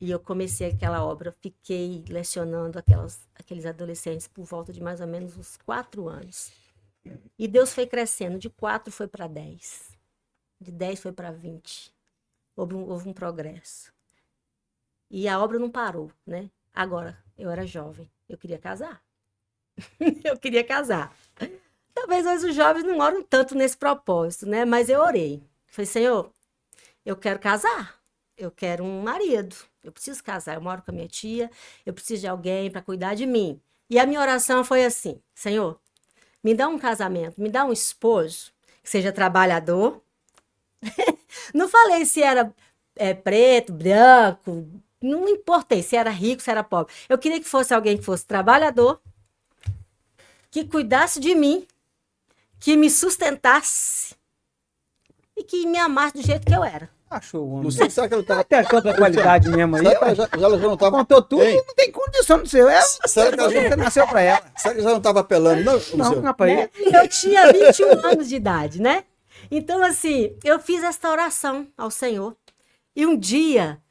Speaker 3: e eu comecei aquela obra, fiquei lecionando aqueles adolescentes por volta de mais ou menos uns 4 anos. E Deus foi crescendo, de 4 foi para 10, de 10 foi para 20. Houve um progresso. E a obra não parou, né? Agora, eu era jovem, eu queria casar. Eu queria casar. Talvez hoje os jovens não oram tanto nesse propósito, né? Mas eu orei. Falei, Senhor, eu quero casar. Eu quero um marido. Eu preciso casar. Eu moro com a minha tia. Eu preciso de alguém para cuidar de mim. E a minha oração foi assim, Senhor, me dá um casamento, me dá um esposo que seja trabalhador. Não falei se era preto, branco, não importei se era rico, se era pobre. Eu queria que fosse alguém que fosse trabalhador, que cuidasse de mim, que me sustentasse e que me amasse do jeito que eu era.
Speaker 1: Achou o homem.
Speaker 2: Não sei, será que ela tava...
Speaker 1: Tem tanta qualidade mesmo aí.
Speaker 2: Será que ela já não tava...
Speaker 1: Contou tudo
Speaker 2: Hein?
Speaker 1: e não tem condição de ser.
Speaker 2: Será que ela
Speaker 1: Você nasceu pra ela.
Speaker 2: Será que já não estava apelando, não?
Speaker 1: Não,
Speaker 2: Luciano?
Speaker 1: rapaz.
Speaker 3: Né? Eu tinha 21 anos de idade, né? Então, assim, eu fiz esta oração ao Senhor. E um dia,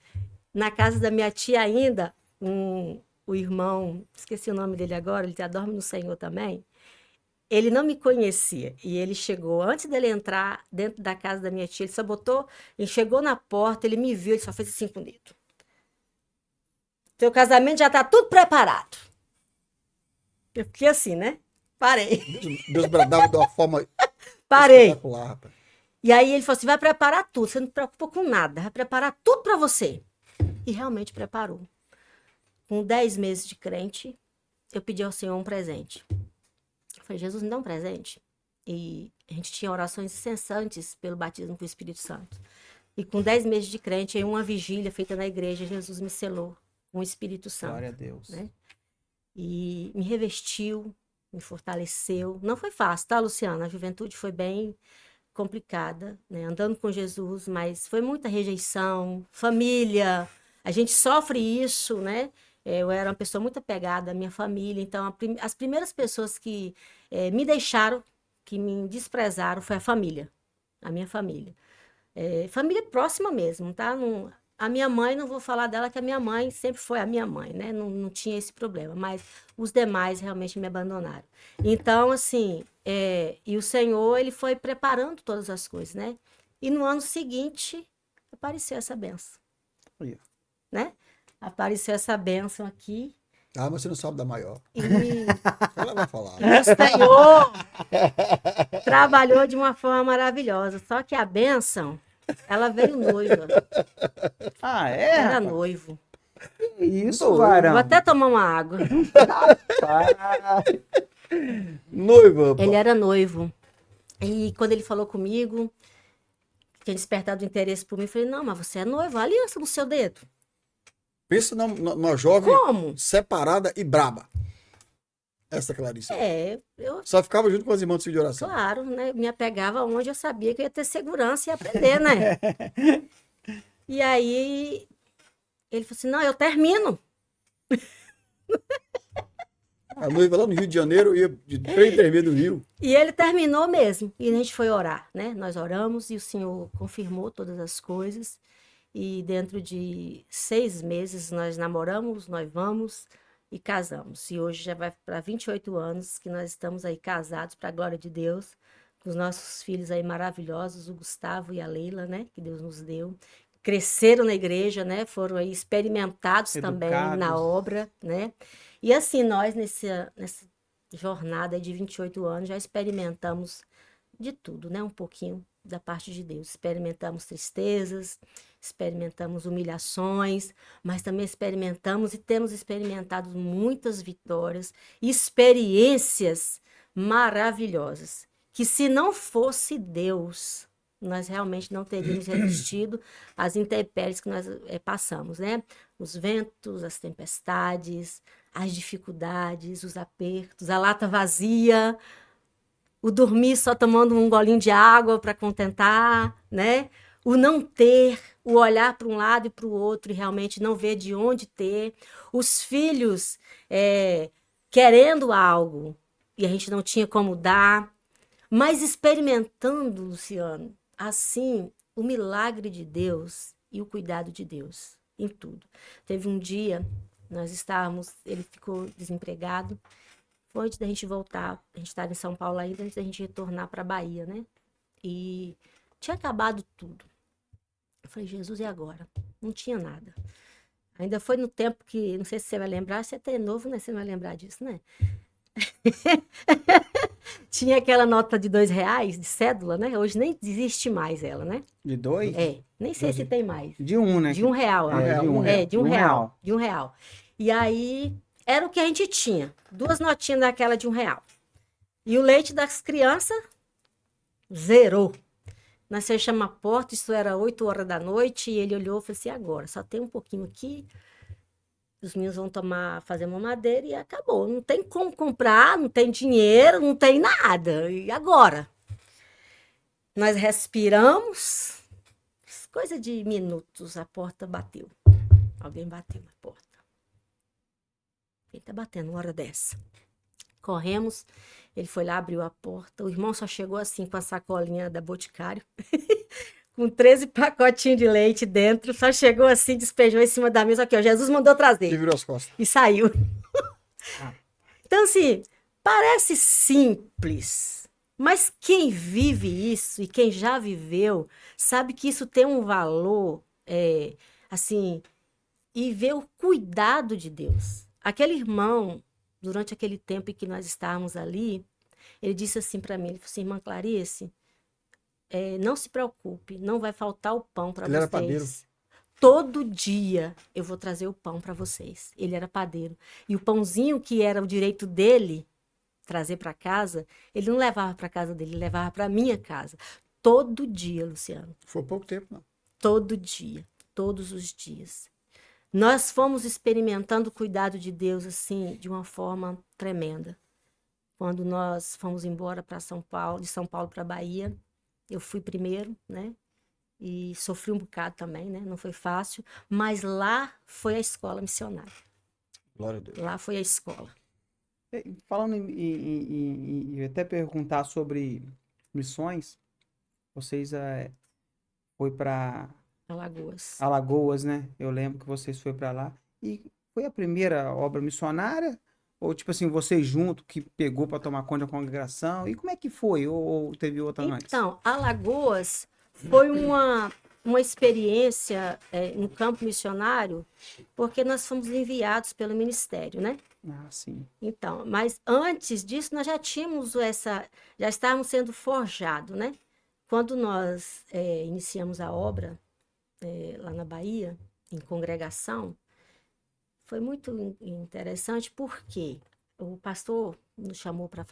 Speaker 3: na casa da minha tia ainda, o irmão, esqueci o nome dele agora, ele já dorme no Senhor também, ele não me conhecia. E ele chegou, antes dele entrar dentro da casa da minha tia, ele só botou, ele chegou na porta, ele me viu, ele só fez assim com o dedo. Teu casamento já está tudo preparado. Eu fiquei assim, né? Parei.
Speaker 2: Deus bradava de uma forma
Speaker 3: Parei.
Speaker 2: espetacular, rapaz.
Speaker 3: E aí ele falou assim, vai preparar tudo, você não se preocupa com nada, vai preparar tudo para você. E realmente preparou. Com 10 meses de crente, eu pedi ao Senhor um presente. Eu falei, Jesus, me dá um presente. E a gente tinha orações incessantes pelo batismo com o Espírito Santo. E com 10 meses de crente, em uma vigília feita na igreja, Jesus me selou com o Espírito Santo.
Speaker 1: Glória a Deus.
Speaker 3: Né? E me revestiu, me fortaleceu. Não foi fácil, tá, Luciana? A juventude foi bem complicada, né? Andando com Jesus, mas foi muita rejeição, família, a gente sofre isso, né? Eu era uma pessoa muito apegada à minha família, então as primeiras pessoas que me deixaram, que me desprezaram, foi a minha família. Família próxima mesmo, tá? A minha mãe, não vou falar dela, que a minha mãe sempre foi a minha mãe, né? Não tinha esse problema, mas os demais realmente me abandonaram. Então, assim, e o Senhor, ele foi preparando todas as coisas, né? E no ano seguinte, apareceu essa bênção, né? Apareceu essa bênção aqui.
Speaker 2: Ah, mas você não sabe da maior.
Speaker 3: E
Speaker 2: Ela vai falar.
Speaker 3: o Senhor trabalhou de uma forma maravilhosa. Só que a bênção, ela veio noiva.
Speaker 1: Ah,
Speaker 3: Era
Speaker 1: rapaz?
Speaker 3: noivo.
Speaker 1: Isso, varão.
Speaker 3: Vou até tomar uma água.
Speaker 2: Noiva, pô.
Speaker 3: Ele era noivo. E quando ele falou comigo, tinha despertado interesse por mim, eu falei, não, mas você é noivo, a aliança no seu dedo.
Speaker 2: Pensa numa jovem
Speaker 3: Como?
Speaker 2: separada e braba. essa Clarice?
Speaker 3: Eu,
Speaker 2: Só ficava junto com as irmãs do filho de oração.
Speaker 3: claro, né? Me apegava onde eu sabia que eu ia ter segurança e aprender, né? E aí ele falou assim: não, eu termino.
Speaker 2: A noiva lá no Rio de Janeiro ia de trem termina do Rio.
Speaker 3: E ele terminou mesmo. E a gente foi orar, né? Nós oramos e o Senhor confirmou todas as coisas. E dentro de 6 meses nós namoramos, noivamos e casamos. E hoje já vai para 28 anos que nós estamos aí casados, para a glória de Deus, com os nossos filhos aí maravilhosos, o Gustavo e a Leila, né? Que Deus nos deu. Cresceram na igreja, né? Foram aí experimentados também na
Speaker 1: Educados.
Speaker 3: obra, né? E assim, nós nessa jornada aí de 28 anos já experimentamos de tudo, né? Um pouquinho da parte de Deus. Experimentamos tristezas, experimentamos humilhações, mas também experimentamos e temos experimentado muitas vitórias, experiências maravilhosas, que se não fosse Deus, nós realmente não teríamos resistido às intempéries que nós passamos, né? Os ventos, as tempestades, as dificuldades, os apertos, a lata vazia, o dormir só tomando um golinho de água para contentar, né? O não ter, o olhar para um lado e para o outro e realmente não ver de onde ter. Os filhos querendo algo e a gente não tinha como dar. Mas experimentando, Luciano, assim, o milagre de Deus e o cuidado de Deus em tudo. Teve um dia, ele ficou desempregado. Foi antes da gente voltar, a gente estava em São Paulo ainda, antes da gente retornar para a Bahia, né? E tinha acabado tudo. Eu falei, Jesus, e agora? Não tinha nada. Ainda foi no tempo que, não sei se você vai lembrar, você é até novo, né? Você não vai lembrar disso, né? Tinha aquela nota de R$ 2 de cédula, né? Hoje nem existe mais ela, né?
Speaker 1: De 2?
Speaker 3: Nem sei se tem mais.
Speaker 1: De 1, né?
Speaker 3: De R$ 1,
Speaker 1: É, de um
Speaker 3: É,
Speaker 1: real.
Speaker 3: de R$ 1. De R$ 1. E aí, era o que a gente tinha. 2 notinhas daquela de R$ 1. E o leite das crianças, zerou. Nós fechamos a porta, isso era 8 horas da noite, e ele olhou e falou assim, agora, só tem um pouquinho aqui, os meninos vão fazer mamadeira e acabou. Não tem como comprar, não tem dinheiro, não tem nada. E agora? Nós respiramos, coisa de minutos, a porta bateu. Alguém bateu na porta. Quem tá batendo uma hora dessa? Corremos, ele foi lá, abriu a porta. O irmão só chegou assim com a sacolinha da Boticário, com 13 pacotinhos de leite dentro, só chegou assim, despejou em cima da mesa, aqui, ó, Jesus mandou
Speaker 2: E
Speaker 3: trazer.
Speaker 2: virou as costas.
Speaker 3: E saiu. Então, assim, parece simples, mas quem vive isso e quem já viveu, sabe que isso tem um valor, assim, e vê o cuidado de Deus. Aquele irmão, durante aquele tempo em que nós estávamos ali, ele disse assim para mim, ele falou assim, irmã Clarice, não se preocupe, não vai faltar o pão para vocês.
Speaker 2: Ele era padeiro.
Speaker 3: Todo dia eu vou trazer o pão para vocês. Ele era padeiro. E o pãozinho que era o direito dele trazer para casa, ele não levava para casa dele, ele levava para minha casa. Todo dia, Luciano.
Speaker 2: Foi pouco tempo, não.
Speaker 3: Todo dia, todos os dias. Nós fomos experimentando o cuidado de Deus assim, de uma forma tremenda. Quando nós fomos embora para São Paulo, de São Paulo para Bahia, eu fui primeiro, né? E sofri um bocado também, né? Não foi fácil, mas lá foi a escola missionária.
Speaker 2: Glória a Deus.
Speaker 3: Lá foi a escola.
Speaker 1: Falando em até perguntar sobre missões, vocês foi para
Speaker 3: Alagoas.
Speaker 1: Alagoas, né? Eu lembro que vocês foram para lá. E foi a primeira obra missionária? Ou, tipo assim, vocês junto que pegou para tomar conta da congregação? E como é que foi? Ou teve outra antes?
Speaker 3: Então, Alagoas foi uma experiência no campo missionário, porque nós fomos enviados pelo ministério, né?
Speaker 1: Ah, sim.
Speaker 3: Então, mas antes disso, nós já tínhamos já estávamos sendo forjados, né? Quando nós iniciamos a obra lá na Bahia, em congregação, foi muito interessante porque o pastor nos chamou para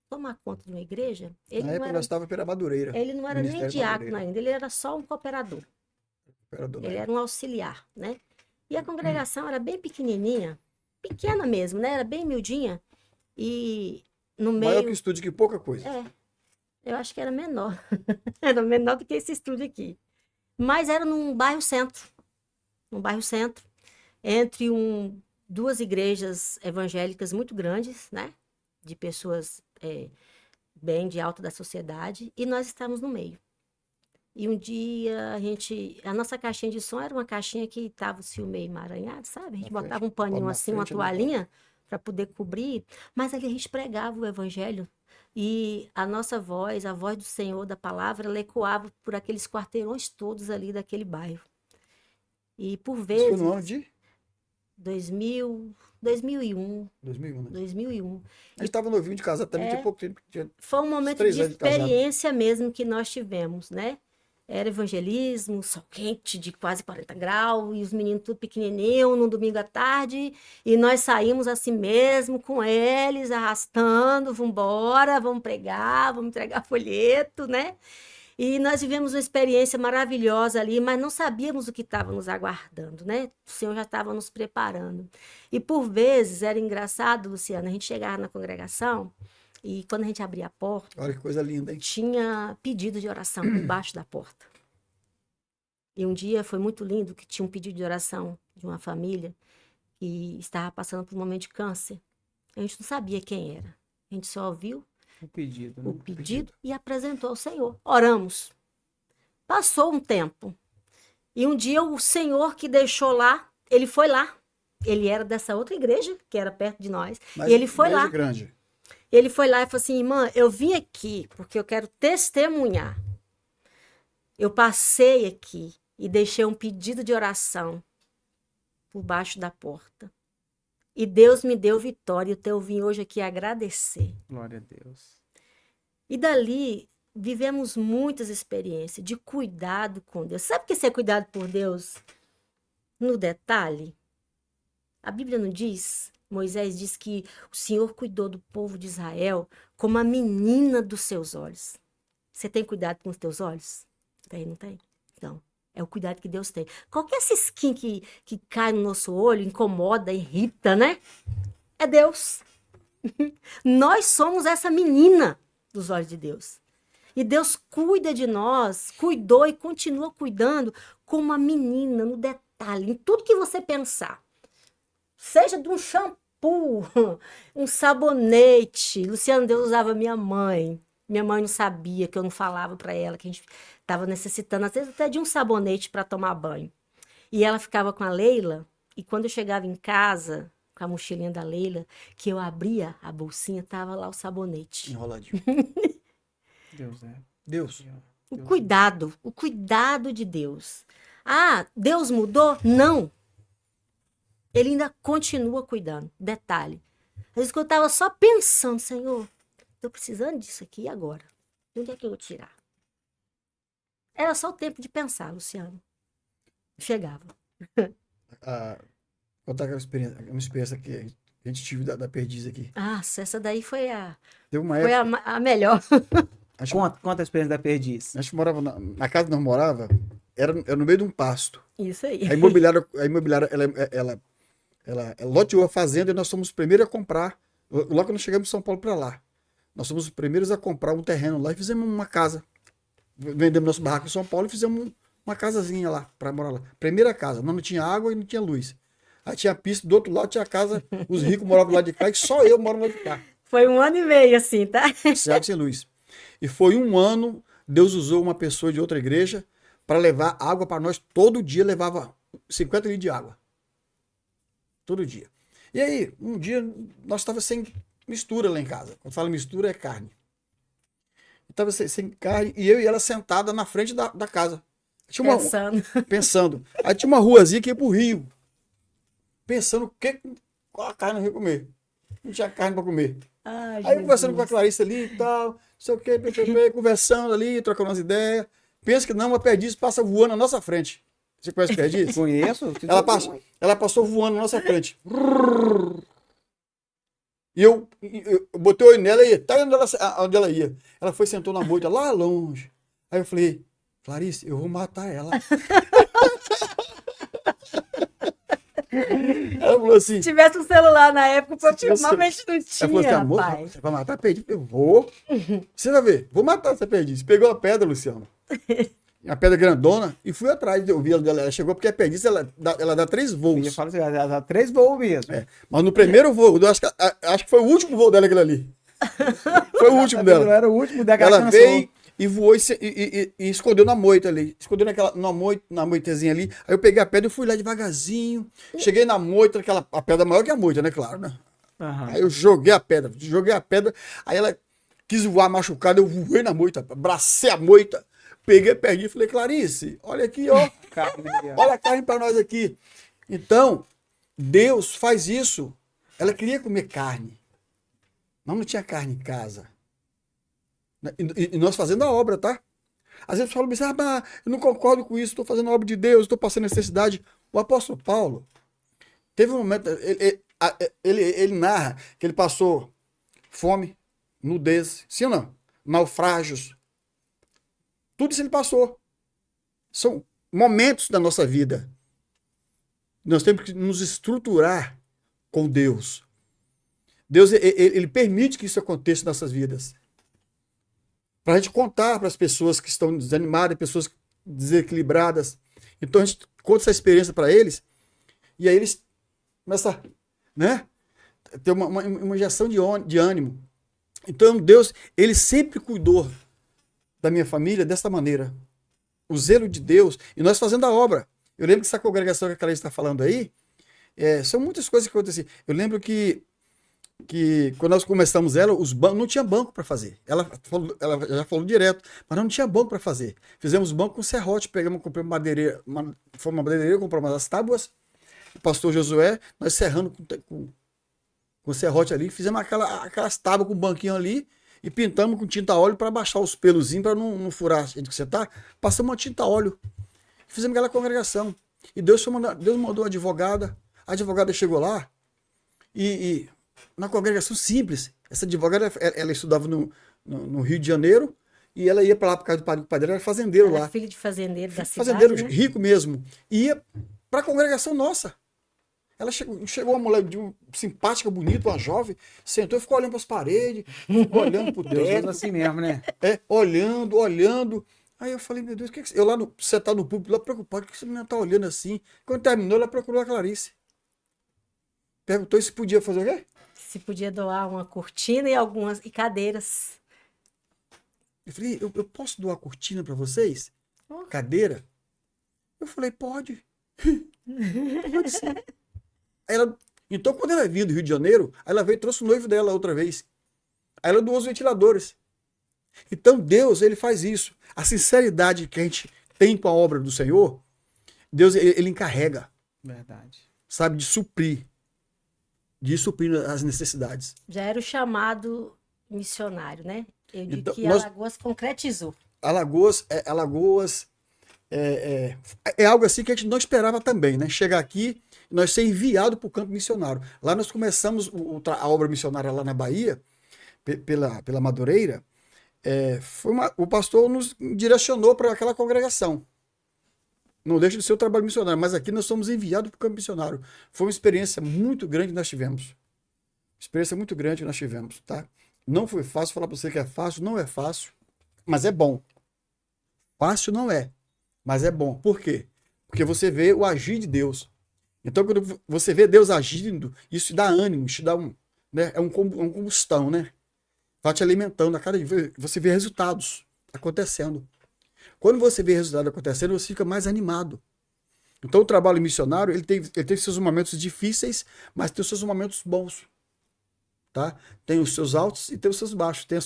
Speaker 3: tomar conta de uma igreja. Ele
Speaker 2: Na
Speaker 3: não
Speaker 2: época
Speaker 3: era,
Speaker 2: nós estávamos pela Madureira.
Speaker 3: ele não era nem
Speaker 2: Ministério
Speaker 3: diácono
Speaker 2: Madureira.
Speaker 3: ainda, ele era só um cooperador. Ele era um auxiliar, né? E a congregação era bem pequenininha, pequena mesmo, né? Era bem miudinha. E no
Speaker 2: Maior que o
Speaker 3: meio...
Speaker 2: estúdio, que pouca coisa.
Speaker 3: Eu acho que era menor. Era menor do que esse estúdio aqui. Mas era num bairro centro. Num bairro centro. Entre duas igrejas evangélicas muito grandes, né? De pessoas bem de alta da sociedade. E nós estávamos no meio. E um dia a nossa caixinha de som era uma caixinha que estava o fio meio emaranhado, sabe? A gente
Speaker 2: Na
Speaker 3: botava
Speaker 2: frente.
Speaker 3: um paninho
Speaker 2: Na
Speaker 3: assim, uma
Speaker 2: frente, né?
Speaker 3: toalhinha, para poder cobrir, mas ali a gente pregava o evangelho. E a nossa voz, a voz do Senhor, da palavra, ela ecoava por aqueles quarteirões todos ali daquele bairro. E por
Speaker 2: Isso foi no ano
Speaker 3: vezes,
Speaker 2: de
Speaker 3: 2001,
Speaker 2: 2001, né?
Speaker 3: 2001.
Speaker 2: A gente estava novinho de casado também, tinha
Speaker 3: É,
Speaker 2: pouco tempo. Tinha
Speaker 3: foi um
Speaker 2: uns
Speaker 3: momento
Speaker 2: 3
Speaker 3: de
Speaker 2: anos de casado.
Speaker 3: experiência mesmo que nós tivemos, né? Era evangelismo, sol quente de quase 40 graus, e os meninos tudo pequenininho, num domingo à tarde, e nós saímos assim mesmo com eles, arrastando, vamos pregar, vamos entregar folheto, né? E nós vivemos uma experiência maravilhosa ali, mas não sabíamos o que estava nos aguardando, né? O Senhor já estava nos preparando. E por vezes era engraçado, Luciana, a gente chegava na congregação, e quando a gente abria a porta,
Speaker 2: Olha que coisa linda, hein?
Speaker 3: tinha pedido de oração embaixo da porta. E um dia foi muito lindo que tinha um pedido de oração de uma família que estava passando por um momento de câncer. A gente não sabia quem era. A gente só ouviu
Speaker 1: O pedido,
Speaker 3: o
Speaker 1: né?
Speaker 3: pedido e apresentou ao Senhor. Oramos. Passou um tempo. E um dia o Senhor que deixou lá, ele foi lá. Ele era dessa outra igreja, que era perto de nós.
Speaker 2: Mas
Speaker 3: E ele foi
Speaker 2: igreja
Speaker 3: lá.
Speaker 2: grande.
Speaker 3: Ele foi lá e falou assim: irmã, eu vim aqui porque eu quero testemunhar. Eu passei aqui e deixei um pedido de oração por baixo da porta. E Deus me deu vitória. Então eu vim hoje aqui agradecer.
Speaker 1: Glória a Deus.
Speaker 3: E dali vivemos muitas experiências de cuidado com Deus. Sabe o que é ser cuidado por Deus no detalhe? A Bíblia não diz, Moisés diz que o Senhor cuidou do povo de Israel como a menina dos seus olhos. Você tem cuidado com os teus olhos? Tem, não tem? Então, é o cuidado que Deus tem. Qualquer cisquinho que cai no nosso olho, incomoda, irrita, né? É Deus. Nós somos essa menina dos olhos de Deus. E Deus cuida de nós, cuidou e continua cuidando como uma menina, no detalhe, em tudo que você pensar. Seja de um shampoo, um sabonete. Luciano, Deus usava minha mãe. Minha mãe não sabia, que eu não falava para ela, que a gente estava necessitando, às vezes, até de um sabonete para tomar banho. E ela ficava com a Leila, e quando eu chegava em casa, com a mochilinha da Leila, que eu abria a bolsinha, tava lá o sabonete.
Speaker 2: Enroladinho.
Speaker 1: Deus é.
Speaker 2: Deus.
Speaker 3: O cuidado de Deus. Ah, Deus mudou? Não. Ele ainda continua cuidando. Detalhe. Às vezes que eu estava só pensando, Senhor, estou precisando disso aqui agora. De onde é que eu vou tirar? Era só o tempo de pensar, Luciano. Chegava.
Speaker 2: Contar uma experiência que a gente tive da Perdiz aqui.
Speaker 3: Ah, essa daí foi
Speaker 2: Teve uma
Speaker 3: foi
Speaker 2: época.
Speaker 3: a melhor.
Speaker 1: Conta a experiência da Perdiz.
Speaker 2: A gente morava na casa que nós morava, era no meio de um pasto.
Speaker 3: Isso aí.
Speaker 2: A imobiliária ela loteou a fazenda e nós somos os primeiros a comprar. Logo que nós chegamos em São Paulo para lá, nós somos os primeiros a comprar um terreno lá e fizemos uma casa. Vendemos nosso barraco em São Paulo e fizemos uma casazinha lá, para morar lá. Primeira casa, não tinha água e não tinha luz. Aí tinha pista, do outro lado tinha casa, os ricos moravam lá de cá e só eu moro lá de cá.
Speaker 3: Foi 1 ano e meio, assim, tá?
Speaker 2: Sem água e sem luz. E foi 1 ano, Deus usou uma pessoa de outra igreja para levar água para nós. Todo dia levava 50 litros de água. Todo dia. E aí, um dia, nós estávamos sem mistura lá em casa. Quando fala mistura, é carne. Estava sem carne e eu e ela sentada na frente da casa. Tinha pensando. Aí tinha uma ruazinha que ia pro rio. Pensando qual a carne eu ia comer. Não tinha carne para comer.
Speaker 3: Ai,
Speaker 2: aí conversando com a Clarice ali e tal, não sei o que, conversando ali, trocando umas ideias. Pensa que não, uma Perdiz passa voando na nossa frente. Você conhece Perdiz?
Speaker 1: Conheço.
Speaker 2: Ela passou voando na nossa frente. E eu botei o olho nela e tá onde ela ia. Ela foi, sentou na moita lá longe. Aí eu falei, Clarice, eu vou matar ela. Ela falou assim,
Speaker 3: Se tivesse um celular na época, pra
Speaker 2: tivesse-
Speaker 3: filmar, mas não
Speaker 2: ela falou assim,
Speaker 3: tinha,
Speaker 2: amor,
Speaker 3: rapaz.
Speaker 2: você vai matar a perdiz? Eu vou. Você vai ver, vou matar essa perdiz. Pegou a pedra, Luciano. A pedra grandona e fui atrás. Eu vi ela, ela chegou porque a perdiz ela dá 3
Speaker 1: Eu
Speaker 2: voos.
Speaker 1: falo assim, ela dá 3 voos mesmo.
Speaker 2: É, mas no primeiro voo, eu acho que foi o último voo dela aquele ali. Foi o último dela.
Speaker 1: Não era o último da
Speaker 2: Ela
Speaker 1: cansou.
Speaker 2: veio e voou e escondeu na moita ali. Escondeu na moitazinha ali. Aí eu peguei a pedra e fui lá devagarzinho. Cheguei na moita, a pedra maior que a moita, né? Claro, né?
Speaker 1: Aham.
Speaker 2: Aí eu joguei a pedra. Aí ela quis voar machucada, eu voei na moita, abracei a moita, peguei, perdi e falei, Clarice, olha aqui, ó.
Speaker 1: Carne ali, ó.
Speaker 2: Olha a carne para nós aqui. Então, Deus faz isso. Ela queria comer carne. Mas não tinha carne em casa. E nós fazendo a obra, tá? Às vezes falam assim, eu não concordo com isso, estou fazendo a obra de Deus, estou passando necessidade. O apóstolo Paulo, teve um momento, ele narra que ele passou fome, nudez, sim ou não? Naufrágios. Tudo isso ele passou. São momentos da nossa vida. Nós temos que nos estruturar com Deus. Deus, ele permite que isso aconteça em nossas vidas. Para a gente contar para as pessoas que estão desanimadas, pessoas desequilibradas. Então a gente conta essa experiência para eles, e aí eles começam a, né, ter uma injeção de ânimo. Então Deus, ele sempre cuidou da minha família dessa maneira. O zelo de Deus, e nós fazendo a obra. Eu lembro que essa congregação que a Clarice está falando aí, são muitas coisas que aconteciam. Eu lembro que quando nós começamos ela, os bancos não tinha banco para fazer. Ela já falou direto, mas não tinha banco para fazer. Fizemos banco com serrote, compramos madeireira, foi uma madeireira, compramos as tábuas, o pastor Josué, nós serrando com serrote ali, fizemos aquelas tábuas com o banquinho ali e pintamos com tinta óleo para baixar os pelozinhos, para não furar onde você tá. Passamos uma tinta óleo, fizemos aquela congregação. E Deus mandou uma advogada, a advogada chegou lá e na congregação simples. Essa advogada, ela estudava no Rio de Janeiro e ela ia para lá por causa do pai dela, era fazendeiro
Speaker 3: Era
Speaker 2: lá.
Speaker 3: filho de fazendeiro da cidade,
Speaker 2: Fazendeiro
Speaker 3: né?
Speaker 2: rico mesmo. E ia para a congregação nossa. Ela chegou uma mulher simpática, bonita, uma jovem, sentou e ficou olhando para as paredes, ficou olhando para o
Speaker 1: Deus
Speaker 2: teto.
Speaker 1: assim mesmo, né?
Speaker 2: Olhando. Aí eu falei, meu Deus, eu lá sentado no púlpito, lá preocupado, por que essa menina tá olhando assim? Quando terminou, ela procurou a Clarice. Perguntou se podia fazer o quê?
Speaker 3: Se podia doar uma cortina e cadeiras.
Speaker 2: Eu falei, eu posso doar cortina para vocês? Cadeira? Eu falei, pode. Pode sim. Então, quando ela veio do Rio de Janeiro, ela veio e trouxe o noivo dela outra vez. Aí ela doou os ventiladores. Então, Deus, ele faz isso. A sinceridade que a gente tem com a obra do Senhor, Deus, ele encarrega,
Speaker 1: Verdade.
Speaker 2: sabe, de suprir as necessidades.
Speaker 3: Já era o chamado missionário, né? Eu digo
Speaker 2: Então,
Speaker 3: que Alagoas concretizou.
Speaker 2: Alagoas é algo assim que a gente não esperava também, né? Chegar aqui e nós ser enviado para o campo missionário. Lá nós começamos a obra missionária lá na Bahia, pela Madureira. O pastor nos direcionou para aquela congregação. Não deixa de ser o trabalho missionário, mas aqui nós somos enviados para o campo missionário. Foi uma experiência muito grande que nós tivemos. Tá? Não foi fácil falar para você que é fácil, não é fácil, mas é bom. Fácil não é, mas é bom. Por quê? Porque você vê o agir de Deus. Então, quando você vê Deus agindo, isso te dá ânimo, te dá uma combustão, né? Vai te alimentando a cada dia. Você vê resultados acontecendo. Quando você vê resultados acontecendo, você fica mais animado. Então, o trabalho missionário, ele tem seus momentos difíceis, mas tem os seus momentos bons. Tá? Tem os seus altos e tem os seus baixos. Tem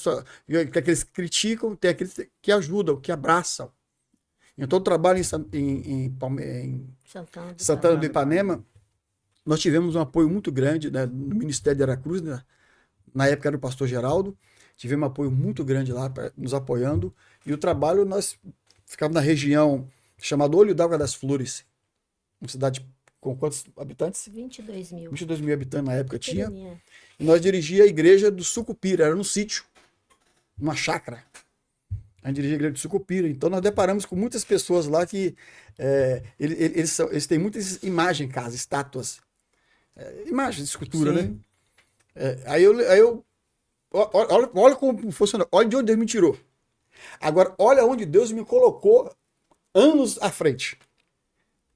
Speaker 2: aqueles que criticam, tem aqueles que ajudam, que abraçam. Então, o trabalho em Santana do Ipanema, nós tivemos um apoio muito grande, né, no Ministério de Aracruz, né? Na época era o pastor Geraldo, tivemos um apoio muito grande lá, nos apoiando, e o trabalho, nós ficávamos na região chamada Olho d'Água das Flores, uma cidade com quantos habitantes?
Speaker 3: 22 mil.
Speaker 2: 22 mil habitantes na época tinha,
Speaker 3: Pequenininha.
Speaker 2: e nós dirigíamos a igreja do Sucupira, era no sítio, numa chácara. A gente dirige a igreja de Sucupira. Então, nós deparamos com muitas pessoas lá que eles têm muitas imagens em casa, estátuas. Imagens de escultura, né?
Speaker 1: Sim.
Speaker 2: Olha como funciona. Olha de onde Deus me tirou. Agora, olha onde Deus me colocou anos à frente.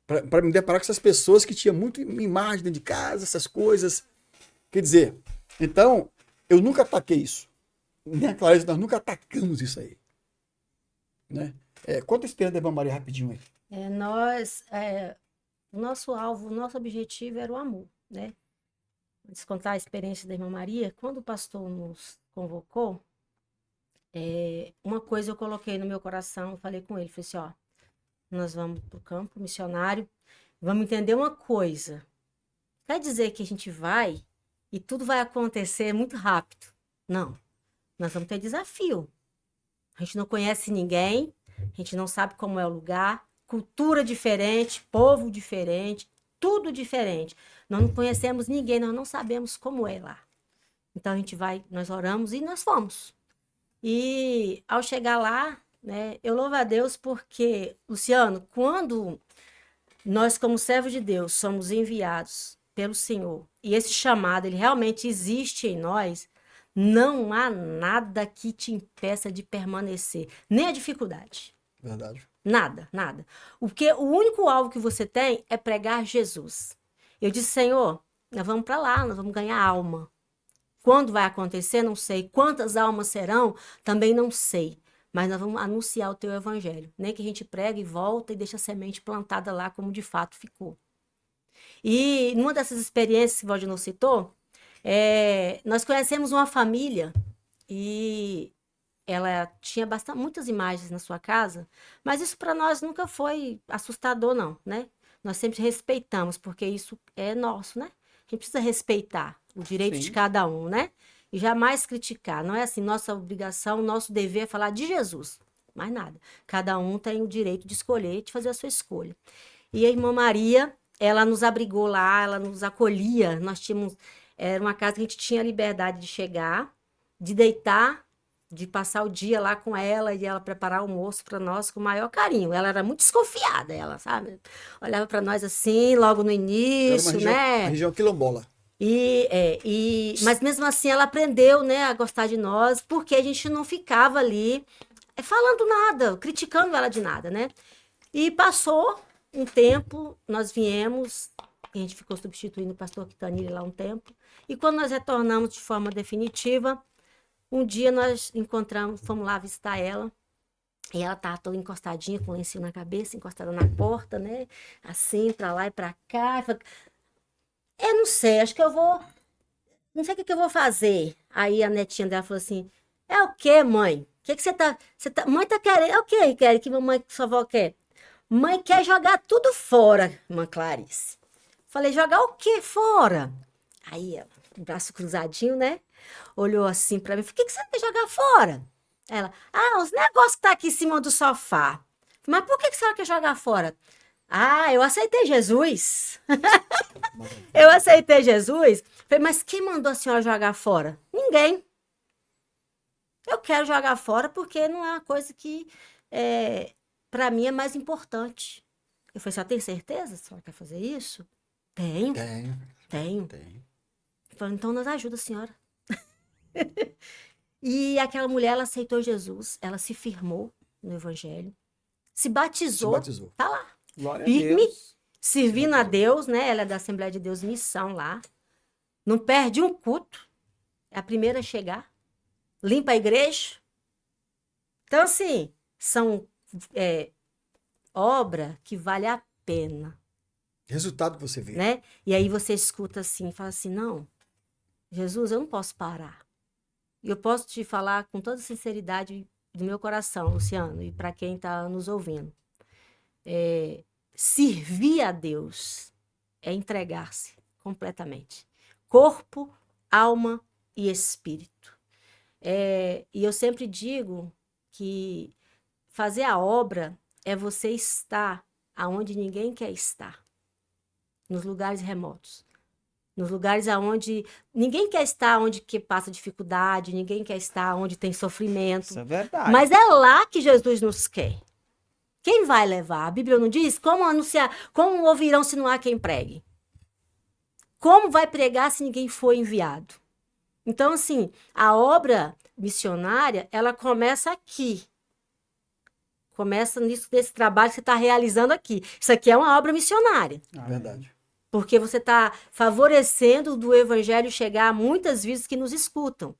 Speaker 2: Para me deparar com essas pessoas que tinham muito imagem dentro de casa, essas coisas. Quer dizer, então, eu nunca ataquei isso. Nem a Clareza, nós nunca atacamos isso aí. Né? Conta a experiência da Irmã Maria rapidinho aí.
Speaker 3: O nosso alvo, o nosso objetivo era o amor, né? Vou contar a experiência da Irmã Maria. Quando o pastor nos convocou, uma coisa eu coloquei no meu coração, eu falei com ele, falei assim, ó, nós vamos para o campo missionário, vamos entender uma coisa. Quer dizer que a gente vai e tudo vai acontecer muito rápido. Não, nós vamos ter desafio. A gente não conhece ninguém, a gente não sabe como é o lugar, cultura diferente, povo diferente, tudo diferente. Nós não conhecemos ninguém, nós não sabemos como é lá. Então a gente vai, nós oramos e nós fomos. E ao chegar lá, né, eu louvo a Deus porque, Luciano, quando nós, como servos de Deus, somos enviados pelo Senhor, e esse chamado, ele realmente existe em nós, não há nada que te impeça de permanecer, nem a dificuldade.
Speaker 2: Verdade.
Speaker 3: Nada, nada. Porque o único alvo que você tem é pregar Jesus. Eu disse, Senhor, nós vamos para lá, nós vamos ganhar alma. Quando vai acontecer, não sei. Quantas almas serão, também não sei. Mas nós vamos anunciar o teu evangelho. Nem que a gente pregue e volta e deixa a semente plantada lá como de fato ficou. E numa dessas experiências que o Valdir citou, nós conhecemos uma família e ela tinha muitas imagens na sua casa, mas isso para nós nunca foi assustador, não, né? Nós sempre respeitamos, porque isso é nosso, né? A gente precisa respeitar o direito
Speaker 1: Sim.
Speaker 3: de cada um, né? E jamais criticar. Não é assim, nossa obrigação, nosso dever é falar de Jesus. Mais nada. Cada um tem o direito de escolher, de fazer a sua escolha. E a irmã Maria, ela nos abrigou lá, ela nos acolhia. Nós tínhamos, era uma casa que a gente tinha a liberdade de chegar, de deitar, de passar o dia lá com ela e ela preparar o almoço para nós com o maior carinho. Ela era muito desconfiada, ela, sabe? Olhava para nós assim, logo no
Speaker 2: Era uma
Speaker 3: início,
Speaker 2: região,
Speaker 3: né?
Speaker 2: uma região quilombola.
Speaker 3: Mas mesmo assim ela aprendeu, né, a gostar de nós, porque a gente não ficava ali falando nada, criticando ela de nada, né? E passou um tempo, nós viemos, a gente ficou substituindo o pastor Quitanilha lá um tempo, e quando nós retornamos de forma definitiva, um dia nós fomos lá visitar ela, e ela estava toda encostadinha, com o lencinho na cabeça, encostada na porta, né? Assim, para lá e para cá. Eu não sei, acho que eu vou. Não sei o que eu vou fazer. Aí a netinha dela falou assim: é o quê, mãe? O que você tá. Mãe tá querendo. É o quê, quer? Que mamãe, sua avó quer? Mãe quer jogar tudo fora, irmã Clarice. Falei: jogar o quê fora? Aí ela, o braço cruzadinho, né? Olhou assim pra mim: o que você quer jogar fora? Ela: os negócios que tá aqui em cima do sofá. Mas por que você quer jogar fora? Eu aceitei Jesus. Eu aceitei Jesus. Falei, mas quem mandou a senhora jogar fora? Ninguém. Eu quero jogar fora porque não é uma coisa que, para mim, é mais importante. Eu falei, tem certeza que a senhora quer fazer isso? Tenho.
Speaker 2: Tenho.
Speaker 3: Eu falei, então nos ajuda, senhora. E aquela mulher, ela aceitou Jesus, ela se firmou no evangelho, se batizou. Tá lá.
Speaker 1: Glória
Speaker 3: firme,
Speaker 1: a Deus.
Speaker 3: Servindo a Deus, né? Ela é da Assembleia de Deus Missão lá. Não perde um culto. É a primeira a chegar. Limpa a igreja. Então, assim, são obra que vale a pena.
Speaker 2: Resultado que você vê.
Speaker 3: Né? E aí você escuta assim, fala assim, não, Jesus, eu não posso parar. E eu posso te falar com toda sinceridade do meu coração, Luciano, e para quem está nos ouvindo. Servir a Deus é entregar-se completamente. Corpo, alma e espírito. E eu sempre digo que fazer a obra é você estar aonde ninguém quer estar. Nos lugares remotos. nos lugares aonde ninguém quer estar, onde que passa dificuldade, ninguém quer estar onde tem sofrimento.
Speaker 1: Isso é verdade.
Speaker 3: Mas é lá que Jesus nos quer. Quem vai levar? A Bíblia não diz? Como anunciar? Como ouvirão se não há quem pregue? Como vai pregar se ninguém for enviado? Então, assim, a obra missionária, ela começa aqui. Começa nesse trabalho que você está realizando aqui. Isso aqui é uma obra missionária.
Speaker 2: Verdade.
Speaker 3: Porque você está favorecendo do evangelho chegar a muitas vidas que nos escutam.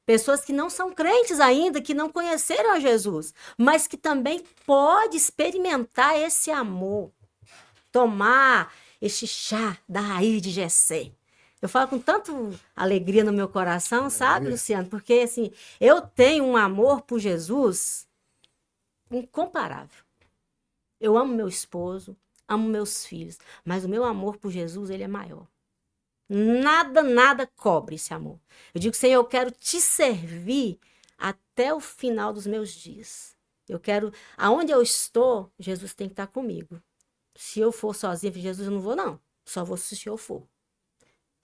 Speaker 3: Pessoas que não são crentes ainda, que não conheceram a Jesus, mas que também pode experimentar esse amor. Tomar este chá da raiz de Jessé. Eu falo com tanta alegria no meu coração, sabe, Luciano? Porque, assim, eu tenho um amor por Jesus incomparável. Eu amo meu esposo, amo meus filhos, mas o meu amor por Jesus, ele é maior. Nada cobre esse amor. Eu digo, Senhor, eu quero te servir até o final dos meus dias. Eu quero, aonde eu estou, Jesus tem que estar comigo. Se eu for sozinha, Jesus, eu não vou, não. Só vou se eu for.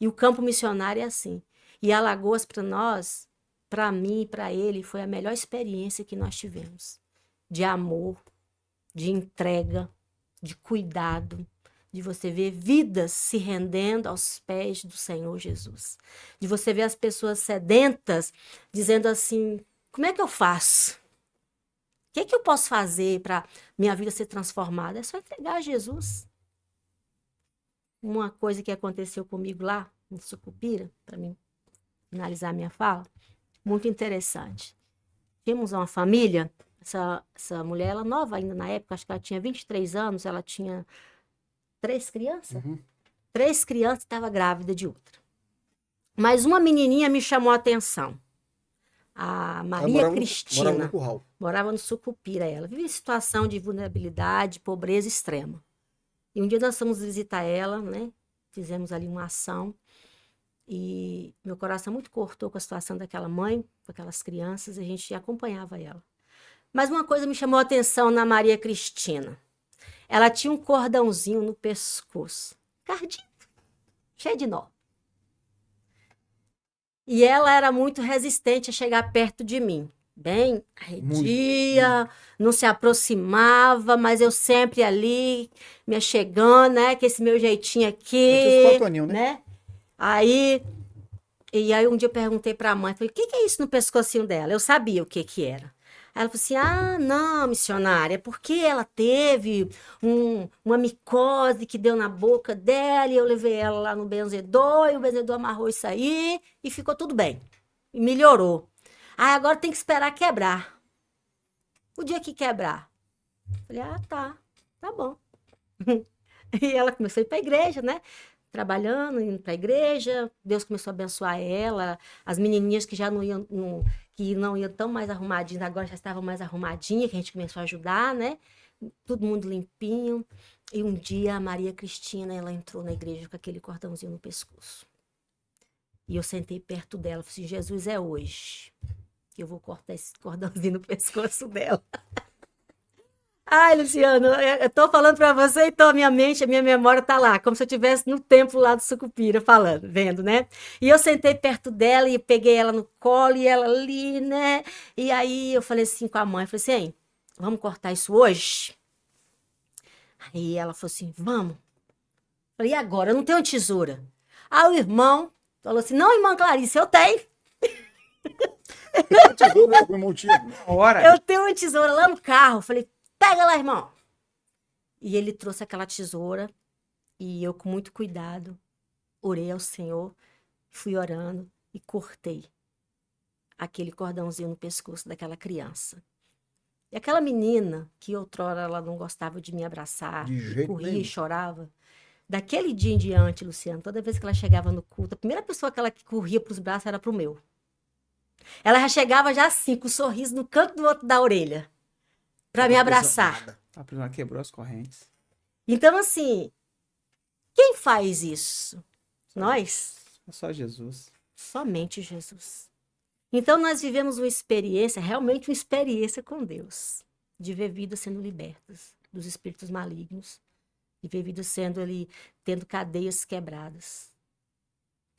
Speaker 3: E o campo missionário é assim. E Alagoas, para nós, para mim e para ele, foi a melhor experiência que nós tivemos. De amor, de entrega, de cuidado, de você ver vidas se rendendo aos pés do Senhor Jesus. De você ver as pessoas sedentas dizendo assim, como é que eu faço? O que é que eu posso fazer para minha vida ser transformada? É só entregar a Jesus. Uma coisa que aconteceu comigo lá, em Sucupira, para mim finalizar minha fala, muito interessante. Tínhamos uma família, essa mulher, ela nova ainda na época, acho que ela tinha 23 anos, ela tinha 3 crianças? 3 crianças e estava grávida de outra. Mas uma menininha me chamou a atenção. A Maria Cristina.
Speaker 2: Morava no Curral.
Speaker 3: Morava no Sucupira, ela. Vivia em situação de vulnerabilidade, pobreza extrema. E um dia nós fomos visitar ela, né? Fizemos ali uma ação. E meu coração muito cortou com a situação daquela mãe, com aquelas crianças, e a gente acompanhava ela. Mas uma coisa me chamou a atenção na Maria Cristina. Ela tinha um cordãozinho no pescoço. Cardito. Cheio de nó. E ela era muito resistente a chegar perto de mim. Bem arredia, não se aproximava, mas eu sempre ali, me achegando, né? Com esse meu jeitinho aqui, né? Aí um dia eu perguntei para a mãe, falei, o que é isso no pescocinho dela? Eu sabia o que era. Aí ela falou assim, não, missionária, é porque ela teve uma micose que deu na boca dela, e eu levei ela lá no benzedor, e o benzedor amarrou isso aí, e ficou tudo bem. E melhorou. Aí agora tem que esperar quebrar. O dia que quebrar. Falei, tá bom. E ela começou a ir para a igreja, né? Trabalhando, indo para a igreja, Deus começou a abençoar ela, as menininhas que já não iam, que não iam tão mais arrumadinhas, agora já estavam mais arrumadinhas, que a gente começou a ajudar, né? Todo mundo limpinho. E um dia a Maria Cristina, ela entrou na igreja com aquele cordãozinho no pescoço. E eu sentei perto dela, falei assim, Jesus, é hoje que eu vou cortar esse cordãozinho no pescoço dela. Ai, Luciano, eu tô falando para você, então a minha memória tá lá, como se eu estivesse no templo lá do Sucupira falando, vendo, né? E eu sentei perto dela e peguei ela no colo e ela ali, né? E aí eu falei assim com a mãe, falei assim, vamos cortar isso hoje? Aí ela falou assim, vamos. Falei, e agora? Eu não tenho uma tesoura. Aí o irmão falou assim, não, irmã Clarice, eu tenho. Eu tenho uma tesoura lá no carro. Falei, pega lá, irmão. E ele trouxe aquela tesoura e eu, com muito cuidado, orei ao Senhor, fui orando e cortei aquele cordãozinho no pescoço daquela criança. E aquela menina, que outrora ela não gostava de me abraçar, corria e chorava, daquele dia em diante, Luciano, toda vez que ela chegava no culto, a primeira pessoa que ela corria para os braços era para o meu. Ela já chegava já assim, com um sorriso no canto do outro da orelha, para me abraçar.
Speaker 1: A prisão quebrou as correntes.
Speaker 3: Então, assim, quem faz isso? Nós?
Speaker 1: É só Jesus.
Speaker 3: Somente Jesus. Então, nós vivemos uma experiência, realmente uma experiência com Deus, de ver vidas sendo libertas dos espíritos malignos, de ver vidas sendo ali, tendo cadeias quebradas.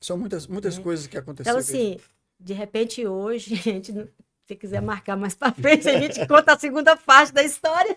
Speaker 2: São muitas coisas que
Speaker 3: Então,
Speaker 2: aconteceram.
Speaker 3: assim, de repente hoje, a gente, se quiser marcar mais para frente, a gente conta a segunda parte da história,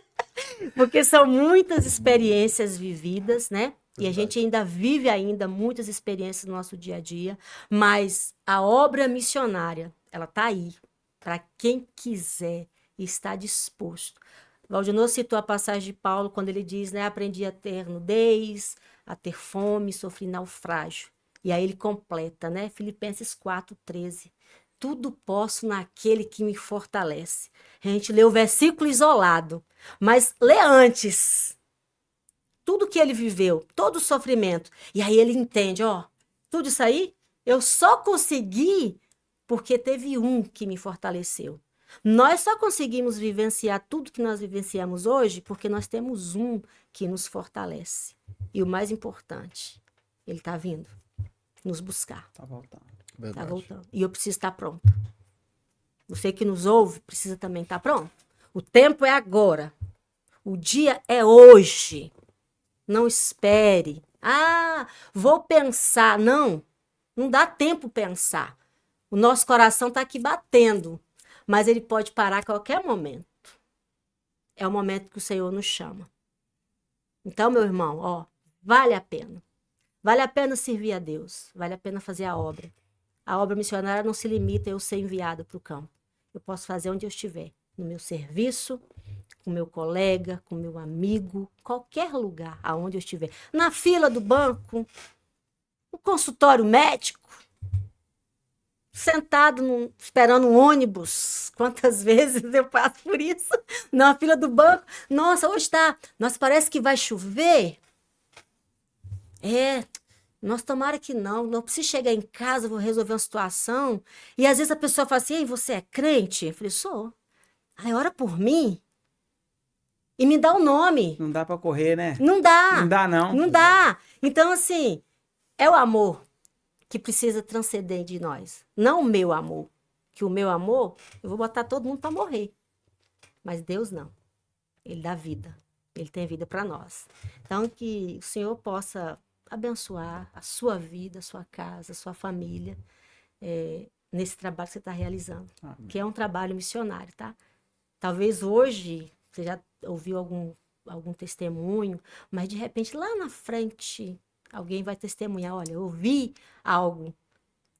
Speaker 3: porque são muitas experiências vividas, né? E a gente ainda vive ainda muitas experiências no nosso dia a dia, mas a obra missionária, ela está aí, para quem quiser e está disposto. Valdenor citou a passagem de Paulo, quando ele diz, né, aprendi a ter nudez, a ter fome, sofri naufrágio. E aí ele completa, né, Filipenses 4:13. Tudo posso naquele que me fortalece. A gente lê o versículo isolado, mas lê antes. Tudo que ele viveu, todo o sofrimento. E aí ele entende, ó, tudo isso aí eu só consegui porque teve um que me fortaleceu. Nós só conseguimos vivenciar tudo que nós vivenciamos hoje porque nós temos um que nos fortalece. E o mais importante, ele está vindo nos buscar.
Speaker 1: Tá voltando.
Speaker 3: Está voltando. E eu preciso estar pronto. Você que nos ouve precisa também estar pronto. O tempo é agora. O dia é hoje. Não espere. Ah, vou pensar. Não, não dá tempo pensar. O nosso coração está aqui batendo, mas ele pode parar a qualquer momento. É o momento que o Senhor nos chama. Então, meu irmão, ó, vale a pena. Vale a pena servir a Deus. Vale a pena fazer a obra. A obra missionária não se limita a eu ser enviada para o campo. Eu posso fazer onde eu estiver. No meu serviço, com meu colega, com meu amigo, qualquer lugar aonde eu estiver. Na fila do banco, no consultório médico, sentado esperando um ônibus. Quantas vezes eu passo por isso? Na fila do banco. Nossa, hoje está. Nossa, parece que vai chover. Nossa, tomara que não. Não preciso chegar em casa, vou resolver uma situação. E às vezes a pessoa fala assim, ei, você é crente? Eu falei, sou. Aí ora por mim. E me dá o nome.
Speaker 1: Não dá pra correr, né?
Speaker 3: Não dá.
Speaker 1: Não dá, não.
Speaker 3: Não dá. Então, assim, é o amor que precisa transcender de nós. Não o meu amor. Que o meu amor, eu vou botar todo mundo para morrer. Mas Deus não. Ele dá vida. Ele tem vida para nós. Então, que o Senhor possa abençoar a sua vida, a sua casa, a sua família, nesse trabalho que você está realizando.
Speaker 1: Amém.
Speaker 3: Que é um trabalho missionário, tá? Talvez hoje você já ouviu algum testemunho, mas de repente lá na frente alguém vai testemunhar, olha, eu ouvi algo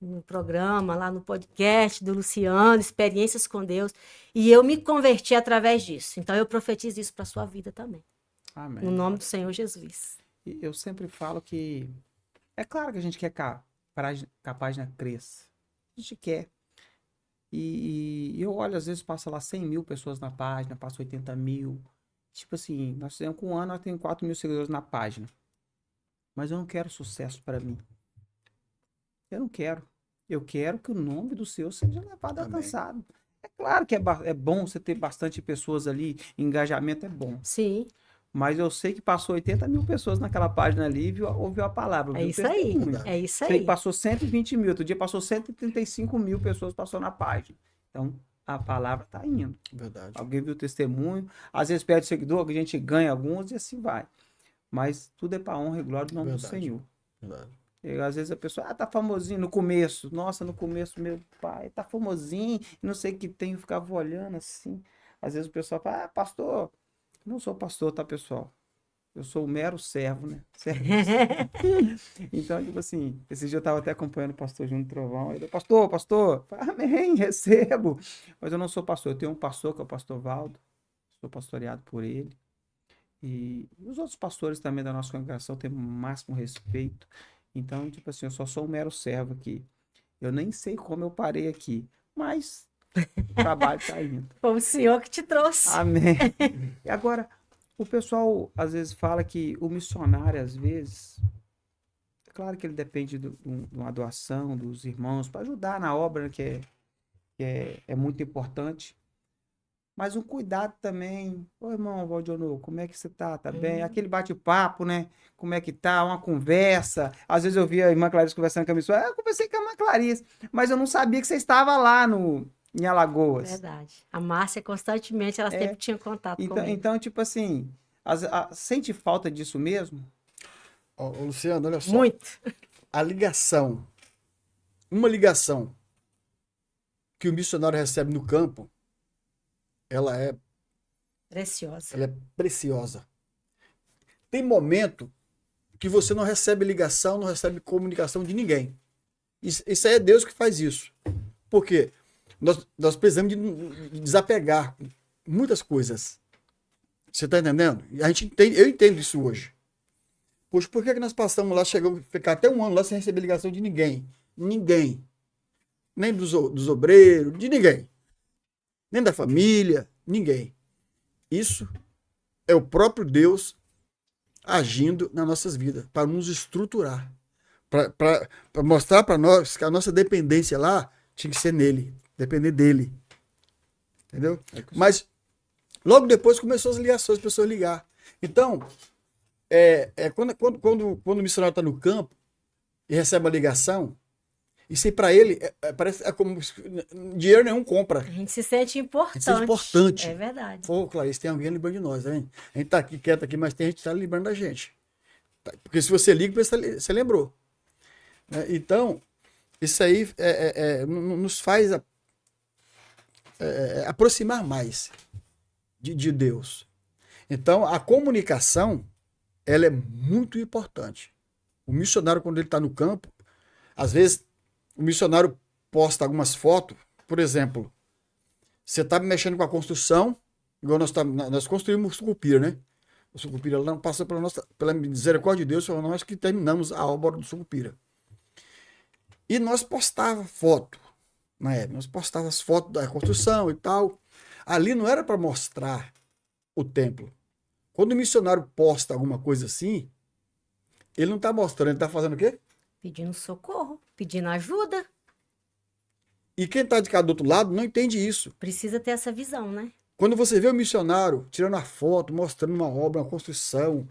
Speaker 3: no programa, lá no podcast do Luciano, Experiências com Deus, e eu me converti através disso. Então eu profetizo isso para sua vida também.
Speaker 1: Amém.
Speaker 3: No nome do Senhor Jesus.
Speaker 1: E eu sempre falo que é claro que a gente quer que a página cresça. A gente quer. E eu olho, às vezes passa lá 100 mil pessoas na página, passa 80 mil. Tipo assim, nós temos com um ano, nós temos 4 mil seguidores na página. Mas eu não quero sucesso para mim. Eu não quero. Eu quero que o nome do Senhor seja levado e alcançado. É claro que é bom você ter bastante pessoas ali, engajamento é bom.
Speaker 3: Sim.
Speaker 1: Mas eu sei que passou 80 mil pessoas naquela página ali e ouviu a palavra.
Speaker 3: É isso aí. É isso
Speaker 1: Sei que
Speaker 3: aí.
Speaker 1: passou 120 mil. Outro dia passou 135 mil pessoas passou na página. Então, a palavra está indo.
Speaker 2: Verdade.
Speaker 1: Alguém viu o testemunho. Às vezes perde seguidor, a gente ganha alguns e assim vai. Mas tudo é para honra e glória do nome do Senhor.
Speaker 2: Verdade.
Speaker 1: E, às vezes a pessoa, tá famosinho no começo. Nossa, no começo, meu pai, tá famosinho. Não sei o que tem. Eu ficava olhando assim. Às vezes o pessoal fala, pastor... Não sou pastor, tá, pessoal? Eu sou um mero servo, né? Servo. Então, tipo assim, esse dia eu tava até acompanhando o pastor Júnior Trovão. Ele, pastor, amém, recebo. Mas eu não sou pastor, eu tenho um pastor que é o pastor Valdo. Sou pastoreado por ele. E os outros pastores também da nossa congregação têm o máximo respeito. Então, tipo assim, eu só sou um mero servo aqui. Eu nem sei como eu parei aqui, mas o trabalho tá indo.
Speaker 3: Foi o Senhor que te trouxe.
Speaker 1: Amém. E agora, o pessoal às vezes fala que o missionário, às vezes, é claro que ele depende de uma doação dos irmãos para ajudar na obra, que é muito importante. Mas um cuidado também. Ô, irmão Valdenor, como é que você tá? Tá bem? Aquele bate-papo, né? Como é que tá? Uma conversa. Às vezes eu via a irmã Clarice conversando com a missionária. Eu conversei com a irmã Clarice, mas eu não sabia que você estava lá em Alagoas.
Speaker 3: Verdade. A Márcia, constantemente, ela sempre tinha contato comigo.
Speaker 1: Então, tipo assim, sente falta disso mesmo?
Speaker 2: Ô, Luciano, olha só.
Speaker 3: Muito.
Speaker 2: A ligação uma ligação que o missionário recebe no campo, ela é
Speaker 3: Preciosa.
Speaker 2: ela é preciosa. Tem momento que você não recebe ligação, não recebe comunicação de ninguém. Isso aí é Deus que faz isso. Por quê? Nós precisamos de desapegar muitas coisas. Você está entendendo? Eu entendo isso hoje. Poxa, por que nós passamos lá, chegamos a ficar até um ano lá sem receber ligação de ninguém? Ninguém. Nem dos obreiros, de ninguém. Nem da família, ninguém. Isso é o próprio Deus agindo nas nossas vidas, para nos estruturar. Para mostrar para nós que a nossa dependência lá tinha que ser nele, depender dele. Entendeu? Mas logo depois começou as ligações, as pessoas ligar. Então, quando o missionário está no campo e recebe uma ligação, isso aí para ele parece como dinheiro nenhum compra.
Speaker 3: A gente se sente importante.
Speaker 2: Se sente importante.
Speaker 3: É verdade.
Speaker 2: Pô, Clarice, tem alguém lembrando de nós, hein? A gente tá aqui quieto aqui, mas tem gente que tá lembrando da gente. Porque se você liga, você lembrou. Então, isso aí nos faz aproximar mais de Deus. Então, a comunicação, ela é muito importante. O missionário, quando ele está no campo, às vezes, o missionário posta algumas fotos, por exemplo, você está mexendo com a construção, igual nós construímos o Sucupira, né? O Sucupira não passou pela misericórdia de Deus, foi nós que terminamos a obra do Sucupira. E nós postávamos foto, na época, nós postávamos as fotos da construção e tal. Ali não era para mostrar o templo. Quando o missionário posta alguma coisa assim, ele não está mostrando, ele está fazendo o quê?
Speaker 3: Pedindo socorro, pedindo ajuda.
Speaker 2: E quem está de cá do outro lado não entende isso.
Speaker 3: Precisa ter essa visão, né?
Speaker 2: Quando você vê o missionário tirando a foto, mostrando uma obra, uma construção,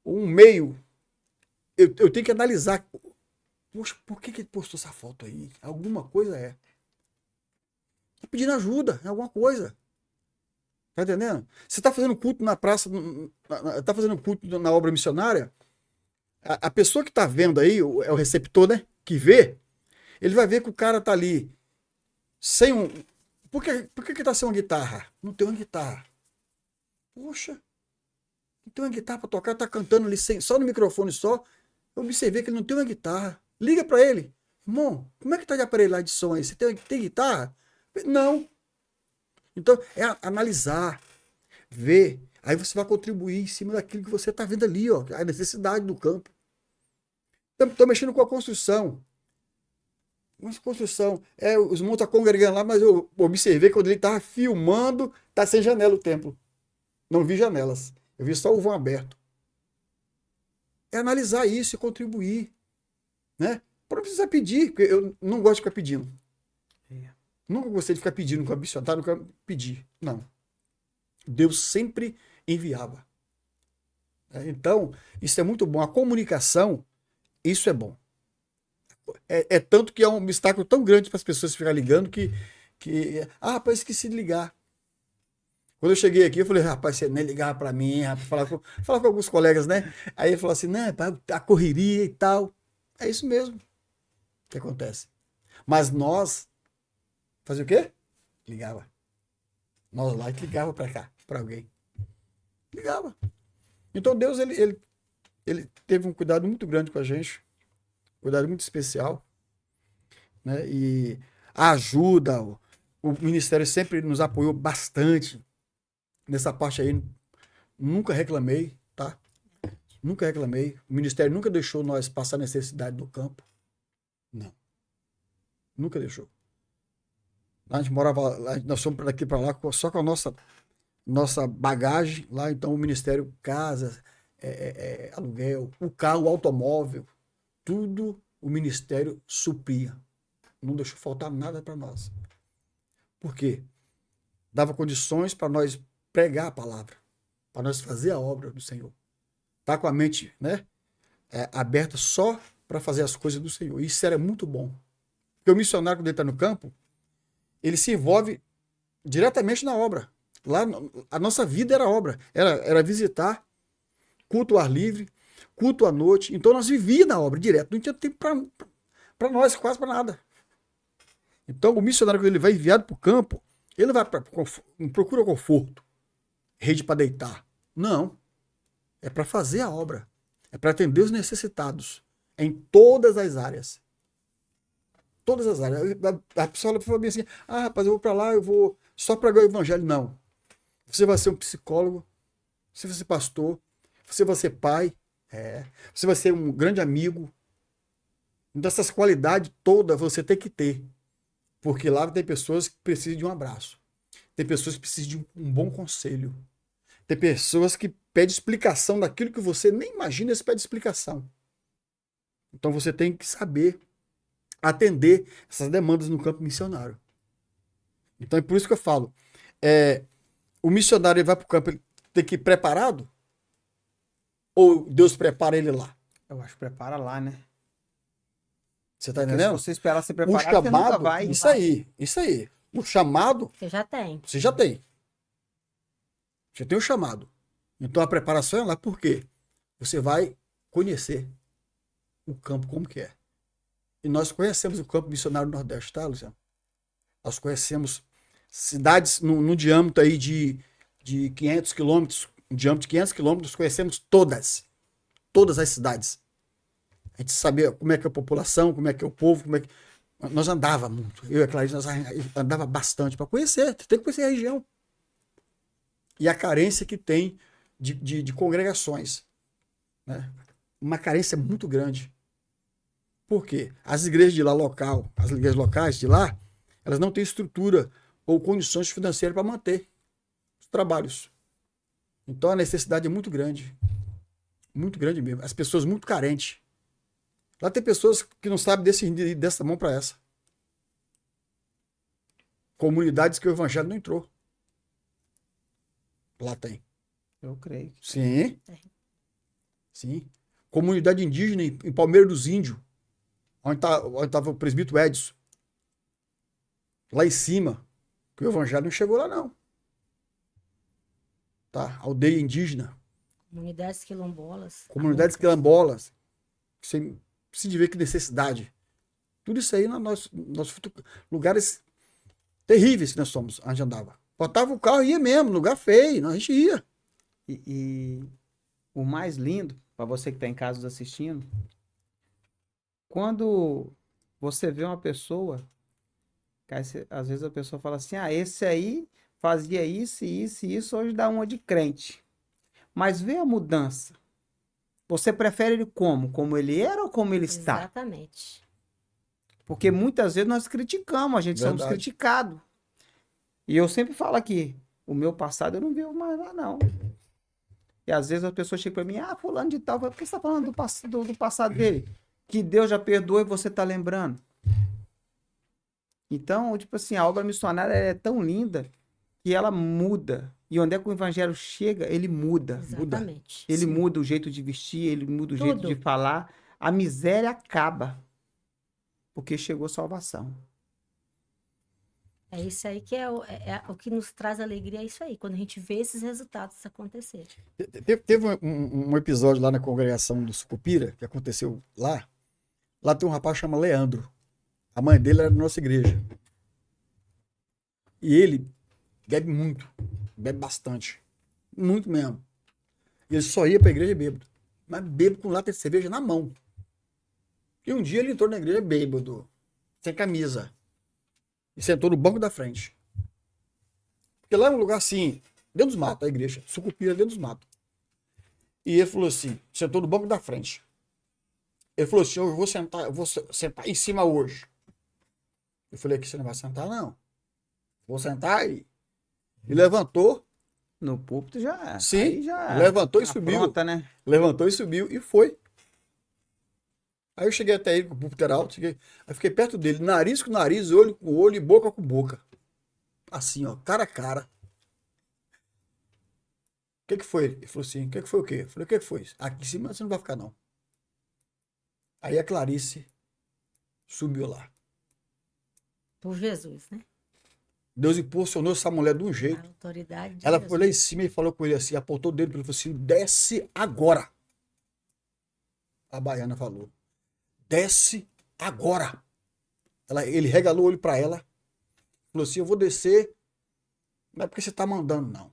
Speaker 2: um meio, eu tenho que analisar. Poxa, por que ele postou essa foto aí? Alguma coisa é. Está pedindo ajuda em alguma coisa. Tá entendendo? Você está fazendo culto na praça, está fazendo culto na obra missionária, a pessoa que está vendo aí, é o receptor, né? Que vê, ele vai ver que o cara tá ali sem um... Por que tá sem uma guitarra? Não tem uma guitarra. Poxa, não tem uma guitarra para tocar, tá cantando ali só no microfone só. Eu observei que ele não tem uma guitarra. Liga para ele. Irmão, como é que tá de aparelhagem de som aí? Você tem guitarra? Não. Então, é analisar, ver. Aí você vai contribuir em cima daquilo que você está vendo ali, ó, a necessidade do campo. Estou mexendo com a construção. Mas construção, os irmãos estão congregando lá, mas eu observei quando ele estava filmando, está sem janela o templo. Não vi janelas. Eu vi só o vão aberto. É analisar isso e contribuir. Né? Não precisa pedir, porque eu não gosto de ficar pedindo. Nunca gostei de ficar pedindo com a missionária, nunca pedi. Não. Deus sempre enviava. Então, isso é muito bom. A comunicação, isso é bom. É tanto que é um obstáculo tão grande para as pessoas ficarem ligando que rapaz, esqueci de ligar. Quando eu cheguei aqui, eu falei, rapaz, você nem ligava para mim, rapaz, falar com alguns colegas, né? Aí ele falou assim, não, a correria e tal. É isso mesmo que acontece. Mas nós, fazia o quê? Ligava. Nós lá que ligava para cá, para alguém. Ligava. Então Deus, ele teve um cuidado muito grande com a gente. Cuidado muito especial, né? E a ajuda, o ministério sempre nos apoiou bastante nessa parte aí. Nunca reclamei, tá? Nunca reclamei. O ministério nunca deixou nós passar necessidade do campo. Não. Nunca deixou. A gente morava lá, nós fomos daqui para lá só com a nossa bagagem lá, então o ministério, casa, aluguel, o carro, o automóvel, tudo o ministério supria. Não deixou faltar nada para nós. Por quê? Dava condições para nós pregar a palavra, para nós fazer a obra do Senhor. Tá com a mente, né, aberta só para fazer as coisas do Senhor. Isso era muito bom. Porque o missionário, quando ele está no campo, ele se envolve diretamente na obra. Lá, a nossa vida era obra. Era visitar, culto ao ar livre, culto à noite. Então nós vivíamos na obra direto. Não tinha tempo para nós, quase para nada. Então, o missionário, quando ele vai enviado para o campo, ele não vai não procura conforto, rede para deitar. Não. É para fazer a obra. É para atender os necessitados. Em todas as áreas. Todas as áreas. A pessoa fala bem assim, rapaz, eu vou para lá, eu vou só pregar o evangelho. Não. Você vai ser um psicólogo, você vai ser pastor, você vai ser pai, você vai ser um grande amigo. Dessas qualidades todas você tem que ter. Porque lá tem pessoas que precisam de um abraço. Tem pessoas que precisam de um bom conselho. Tem pessoas que pedem explicação daquilo que você nem imagina, eles pedem explicação. Então você tem que saber atender essas demandas no campo missionário. Então é por isso que eu falo, o missionário ele vai para o campo, ele tem que ir preparado? Ou Deus prepara ele lá?
Speaker 1: Eu acho que prepara lá, né?
Speaker 2: Você tá
Speaker 1: Porque
Speaker 2: entendendo?
Speaker 1: se você esperar ser
Speaker 2: O
Speaker 1: preparado, você nunca
Speaker 2: chamado,
Speaker 1: vai.
Speaker 2: isso aí. O chamado,
Speaker 3: Você já tem.
Speaker 2: você já tem. Você tem o chamado. Então a preparação é lá, por quê? Você vai conhecer o campo como que é. E nós conhecemos o campo missionário do Nordeste, tá, Luciano? Nós conhecemos cidades no diâmetro aí de 500 quilômetros, no diâmetro de 500 quilômetros, conhecemos todas as cidades. A gente sabia como é que é a população, como é que é o povo, como é que... Nós andávamos muito. Eu e a Clarice, nós andava bastante para conhecer. Tem que conhecer a região. E a carência que tem de congregações. Né? Uma carência muito grande. Por quê? As igrejas de lá local, as igrejas locais de lá, elas não têm estrutura ou condições financeiras para manter os trabalhos. Então a necessidade é muito grande. Muito grande mesmo. As pessoas muito carentes. Lá tem pessoas que não sabem decidir dessa mão para essa. Comunidades que o evangelho não entrou. Lá tem.
Speaker 1: Eu creio.
Speaker 2: Sim. Sim. Comunidade indígena em Palmeira dos Índios. Onde estava o presbítero Edson. Lá em cima. Que o evangelho não chegou lá, não. Tá? Aldeia indígena.
Speaker 3: Comunidades quilombolas.
Speaker 2: Comunidades quilombolas. Você precisa ver que necessidade. Tudo isso aí nos lugares terríveis que nós somos, onde andava. Botava o carro e ia mesmo, lugar feio, a gente ia.
Speaker 1: E o mais lindo, para você que está em casa nos assistindo, quando você vê uma pessoa, que às vezes a pessoa fala assim, esse aí fazia isso, isso e isso, hoje dá uma de crente. Mas vê a mudança. Você prefere ele como? Como ele era ou como ele está?
Speaker 3: Exatamente.
Speaker 1: Porque muitas vezes nós criticamos, a gente somos
Speaker 2: Verdade.
Speaker 1: criticados. E eu sempre falo aqui, o meu passado eu não vivo mais lá, não. E às vezes as pessoas chegam para mim, fulano de tal, por que você está falando do passado dele? Que Deus já perdoou e você está lembrando. Então, tipo assim, a obra missionária é tão linda que ela muda. E onde é que o evangelho chega, ele muda.
Speaker 3: Exatamente.
Speaker 1: Ele muda o jeito de vestir, ele muda o jeito
Speaker 3: Tudo.
Speaker 1: de falar. A miséria acaba. Porque chegou salvação.
Speaker 3: É isso aí que é o que nos traz alegria, é isso aí, quando a gente vê esses resultados acontecerem.
Speaker 2: Teve um episódio lá na congregação do Sucupira, que aconteceu lá. Lá tem um rapaz chamado Leandro. A mãe dele era da nossa igreja. E ele bebe muito. Bebe bastante. Muito mesmo. E ele só ia pra igreja bêbado. Mas bêbado com lata de cerveja na mão. E um dia ele entrou na igreja bêbado. Sem camisa. E sentou no banco da frente. Porque lá é um lugar assim, dentro dos matos, a igreja. Sucupira dentro dos matos. E ele falou assim, sentou no banco da frente. Ele falou assim, eu vou sentar em cima hoje. Eu falei, aqui você não vai sentar, não. Vou sentar aí. E levantou.
Speaker 1: No púlpito já.
Speaker 2: Sim,
Speaker 1: Aí já
Speaker 2: levantou e subiu.
Speaker 1: Pronta, né?
Speaker 2: Levantou e subiu e foi. Aí eu cheguei até ele, com o púlpito era alto, aí fiquei perto dele, nariz com nariz, olho com olho e boca com boca. Assim, ó, cara a cara. O que foi? Ele falou assim, o que foi o quê? Eu falei, o que foi? Aqui em cima você não vai ficar, não. Aí a Clarice subiu lá.
Speaker 3: Por Jesus, né?
Speaker 2: Deus impulsionou essa mulher de um
Speaker 3: A
Speaker 2: jeito.
Speaker 3: autoridade de
Speaker 2: Ela
Speaker 3: Jesus.
Speaker 2: foi lá em cima e falou com ele assim, apontou o dedo para ele e falou assim, desce agora. A baiana falou, desce agora. Ele regalou o olho para ela. Falou assim, eu vou descer. Não é porque você está mandando, não.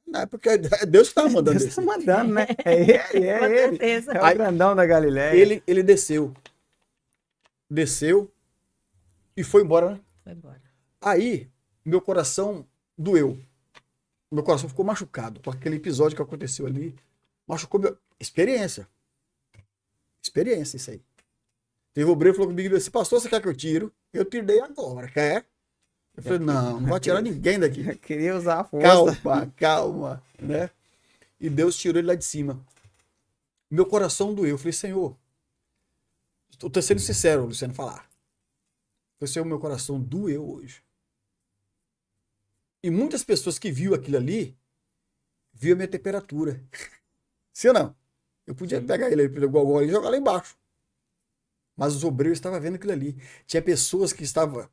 Speaker 2: Não é porque é Deus que está mandando
Speaker 1: Deus
Speaker 2: descer.
Speaker 1: tá mandando, né? É ele,
Speaker 3: Com
Speaker 1: é ele.
Speaker 3: certeza.
Speaker 1: É o
Speaker 2: Aí,
Speaker 1: grandão da Galileia.
Speaker 2: ele desceu. Desceu e foi embora, né?
Speaker 3: Foi embora.
Speaker 2: Aí, meu coração doeu. Meu coração ficou machucado com aquele episódio que aconteceu ali. Machucou meu... Experiência. Experiência, isso aí. Teve o obreiro que falou comigo assim, pastor, você quer que eu tiro? Eu tirei agora, quer? Eu falei, não vai tirar ninguém daqui.
Speaker 1: Eu queria usar a força.
Speaker 2: Calma, calma, né? E Deus tirou ele lá de cima. Meu coração doeu. Eu falei, Senhor, estou sendo sincero, Luciano, falar. Eu falei, Senhor, meu coração doeu hoje. E muitas pessoas que viu aquilo ali, viu a minha temperatura. Sim ou não? Eu podia pegar ele pelo gogó e jogar lá embaixo. Mas os obreiros estavam vendo aquilo ali. Tinha pessoas que estavam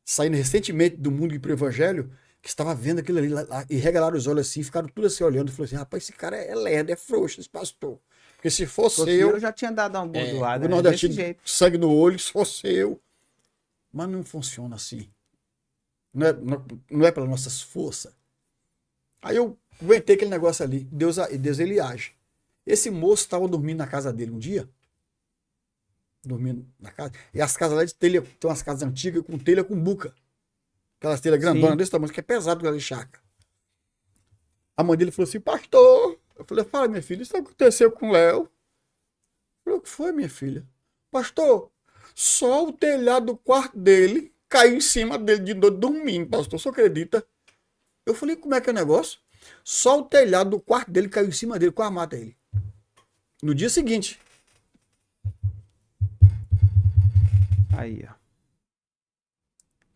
Speaker 2: saindo recentemente do mundo para o evangelho, que estavam vendo aquilo ali lá, e regalaram os olhos assim, ficaram tudo assim olhando e falaram assim, rapaz, esse cara é lerdo, é frouxo, esse pastor. Porque se fosse eu
Speaker 1: já tinha dado uma bordoada,
Speaker 2: o
Speaker 1: né? Desse
Speaker 2: nordestino,
Speaker 1: jeito.
Speaker 2: sangue no olho, se fosse eu. Mas não funciona assim. Não é pelas nossas forças. Aí eu aguentei aquele negócio ali. Deus ele age. Esse moço estava dormindo na casa dele um dia. Dormindo na casa. E as casas lá de telha, tem umas casas antigas com telha com buca. Aquelas telhas grandonas desse tamanho, que é pesado aquela de chácara. A mãe dele falou assim, pastor. Eu falei, fala, minha filha, isso aconteceu com o Léo. Falei, o que foi, minha filha? Pastor, só o telhado do quarto dele caiu em cima dele de noite dormindo, pastor. Você acredita? Eu falei, como é que é o negócio? Só o telhado do quarto dele caiu em cima dele, quase mata ele. No dia seguinte.
Speaker 1: Aí, ó.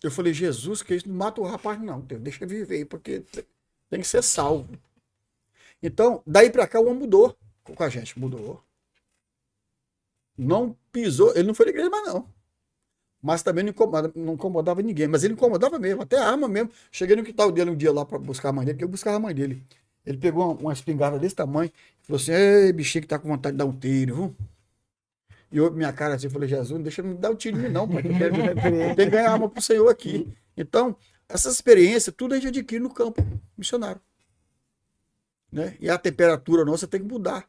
Speaker 2: Eu falei, Jesus, que isso não mata o rapaz, não. Deixa ele viver aí, porque tem que ser salvo. Então, daí pra cá o homem mudou com a gente. Mudou. Não pisou, ele não foi na igreja mais, não. Mas também não incomodava ninguém. Mas ele incomodava mesmo, até a arma mesmo. Cheguei no quintal dele um dia lá pra buscar a mãe dele, porque eu buscava a mãe dele. Ele pegou uma espingarda desse tamanho e falou assim: ei, bichinho que tá com vontade de dar um tiro, viu? E eu, minha cara assim, eu falei: Jesus, não deixa eu me dar um tiro em mim, não, pai. Eu tenho que ganhar arma pro Senhor aqui. Então, essas experiências, tudo a gente adquire no campo missionário. Né? E a temperatura nossa tem que mudar.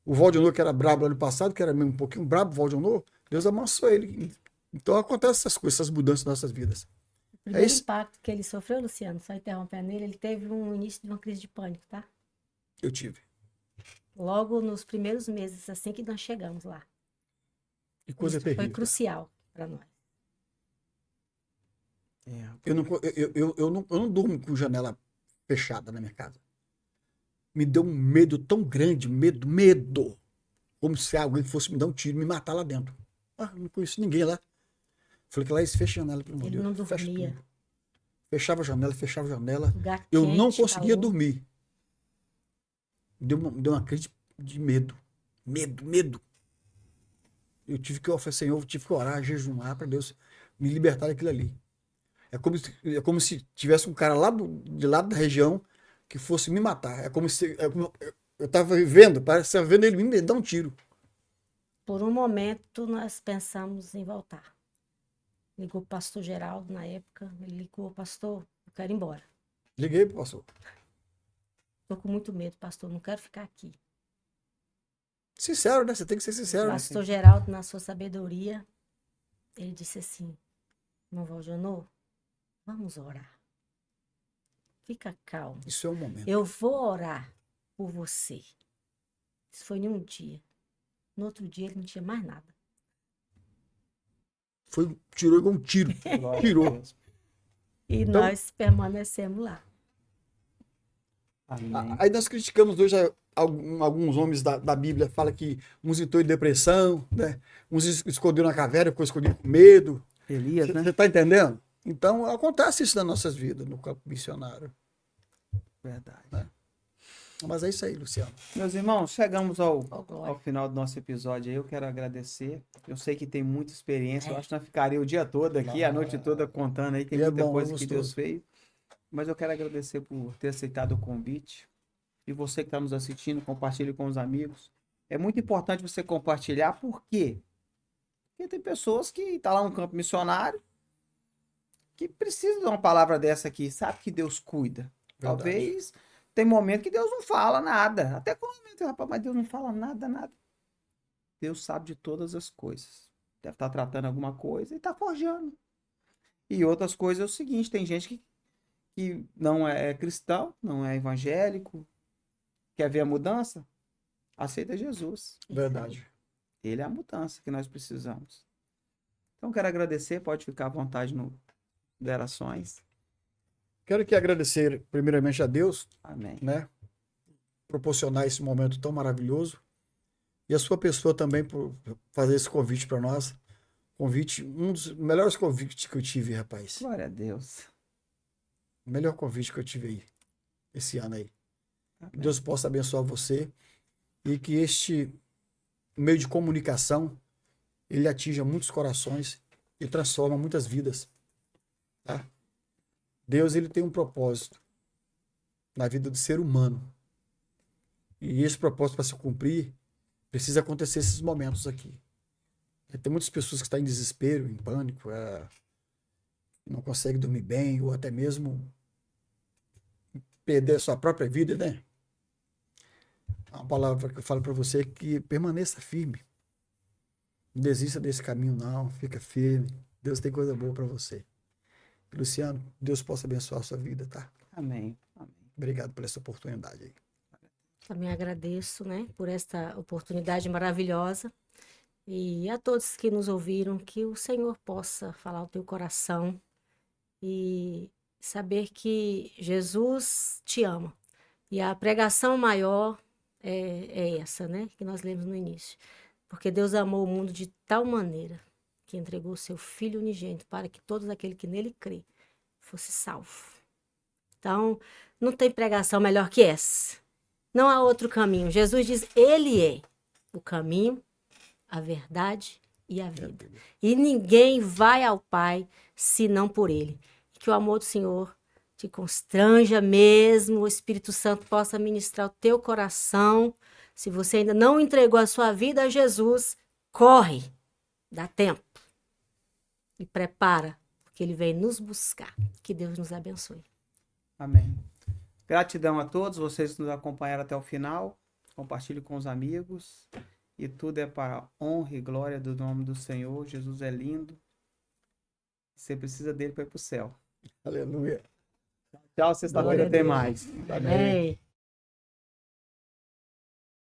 Speaker 2: O Valdenor, que era brabo lá no passado, que era mesmo um pouquinho brabo, o Valdenor, Deus amansou ele. Então acontecem essas coisas, essas mudanças nas nossas vidas.
Speaker 3: O primeiro
Speaker 2: isso.
Speaker 3: impacto que ele sofreu, Luciano, só interrompendo ele teve um início de uma crise de pânico, tá?
Speaker 2: Eu tive.
Speaker 3: Logo nos primeiros meses, assim que nós chegamos lá.
Speaker 2: Que coisa
Speaker 3: Isso
Speaker 2: terrível.
Speaker 3: foi crucial para nós.
Speaker 2: Eu não durmo com janela fechada na minha casa. Me deu um medo tão grande, medo. Como se alguém fosse me dar um tiro e me matar lá dentro. Ah, não conheço ninguém lá. Falei que lá eles fecham a janela, pelo amor de
Speaker 3: Ele
Speaker 2: Deus.
Speaker 3: não
Speaker 2: Fecha
Speaker 3: dormia.
Speaker 2: tudo. Fechava a janela.
Speaker 3: Lugar
Speaker 2: Eu
Speaker 3: quente,
Speaker 2: não conseguia
Speaker 3: calor.
Speaker 2: dormir. Deu uma crise de medo. Medo. Eu tive que oferecer, Senhor, eu tive que orar, jejuar para Deus me libertar daquilo ali. É como se tivesse um cara de lá da região que fosse me matar. Eu estava vivendo, parece vendo ele me dar um tiro.
Speaker 3: Por um momento, nós pensamos em voltar. Ligou o pastor Geraldo na época. Ele ligou, pastor, eu quero ir embora.
Speaker 2: Liguei pro pastor.
Speaker 3: Estou com muito medo, pastor, não quero ficar aqui.
Speaker 2: Sincero, né? Você tem que ser
Speaker 3: O
Speaker 2: sincero. Né?
Speaker 3: pastor Geraldo, na sua sabedoria, ele disse assim, irmão Valdenor, vamos orar. Fica calmo.
Speaker 2: Isso é um momento.
Speaker 3: Eu vou orar por você. Isso foi em um dia. No outro dia ele não tinha mais nada.
Speaker 2: Tirou igual um tiro. Tirou.
Speaker 3: E
Speaker 2: Então-
Speaker 3: nós permanecemos lá.
Speaker 1: Amém.
Speaker 2: Aí nós criticamos hoje alguns homens da Bíblia, fala que uns entrou em depressão, né? Uns esconderam na caverna, ficou escondido com medo.
Speaker 1: Elias, né?
Speaker 2: Você tá entendendo? Então acontece isso nas nossas vidas, no campo missionário.
Speaker 1: Verdade.
Speaker 2: Mas é isso aí, Luciano.
Speaker 1: Meus irmãos, chegamos ao
Speaker 3: glória.
Speaker 1: final do nosso episódio aí. Eu quero agradecer. Eu sei que tem muita experiência. Eu acho que nós ficaria o dia todo aqui, a noite toda contando aí. Tem
Speaker 2: E é
Speaker 1: muita
Speaker 2: bom,
Speaker 1: coisa
Speaker 2: é
Speaker 1: que Deus
Speaker 2: gostoso.
Speaker 1: fez. Mas eu quero agradecer por ter aceitado o convite. E você que está nos assistindo, compartilhe com os amigos. É muito importante você compartilhar. Por quê? Porque tem pessoas que estão lá no campo missionário que precisam de uma palavra dessa aqui, sabe que Deus cuida.
Speaker 2: Verdade.
Speaker 1: Talvez tem momento que Deus não fala nada. Até quando momento, rapaz, mas Deus não fala nada, nada. Deus sabe de todas as coisas. Deve estar tratando alguma coisa e está forjando. E outras coisas é o seguinte, tem gente que não é cristão, não é evangélico, quer ver a mudança? Aceita Jesus.
Speaker 2: Verdade.
Speaker 1: Ele é a mudança que nós precisamos. Então, quero agradecer, pode ficar à vontade no Gerações.
Speaker 2: Quero aqui agradecer primeiramente a Deus,
Speaker 1: Amém.
Speaker 2: né? Proporcionar esse momento tão maravilhoso. E a sua pessoa também por fazer esse convite para nós. Convite, um dos melhores convites que eu tive, rapaz.
Speaker 1: Glória a Deus.
Speaker 2: O melhor convite que eu tive aí, esse ano aí.
Speaker 1: Amém.
Speaker 2: Que Deus possa abençoar você e que este meio de comunicação, ele atinja muitos corações e transforma muitas vidas. Tá? Deus, ele tem um propósito na vida do ser humano. E esse propósito, para se cumprir, precisa acontecer esses momentos aqui. Tem muitas pessoas que estão em desespero, em pânico, não conseguem dormir bem, ou até mesmo perder a sua própria vida, né? Uma palavra que eu falo para você é que permaneça firme. Não desista desse caminho, não. Fica firme. Deus tem coisa boa para você. Luciano, Deus possa abençoar a sua vida, tá?
Speaker 1: Amém. Amém.
Speaker 2: Obrigado por essa oportunidade aí.
Speaker 3: Também agradeço, né, por esta oportunidade maravilhosa. E a todos que nos ouviram, que o Senhor possa falar ao teu coração e saber que Jesus te ama. E a pregação maior é essa, né, que nós lemos no início. Porque Deus amou o mundo de tal maneira que entregou o seu Filho unigênito para que todos aqueles que nele crê fosse salvo. Então, não tem pregação melhor que essa. Não há outro caminho. Jesus diz, ele é o caminho, a verdade e a vida. E ninguém vai ao Pai senão por ele. Que o amor do Senhor te constranja mesmo, o Espírito Santo possa ministrar o teu coração. Se você ainda não entregou a sua vida a Jesus, corre, dá tempo. E prepara, porque ele vem nos buscar. Que Deus nos abençoe.
Speaker 1: Amém. Gratidão a todos vocês que nos acompanharam até o final. Compartilhe com os amigos. E tudo é para honra e glória do nome do Senhor. Jesus é lindo. Você precisa dele para ir para o céu.
Speaker 2: Aleluia.
Speaker 1: Tchau, sexta-feira tem mais.
Speaker 3: Amém.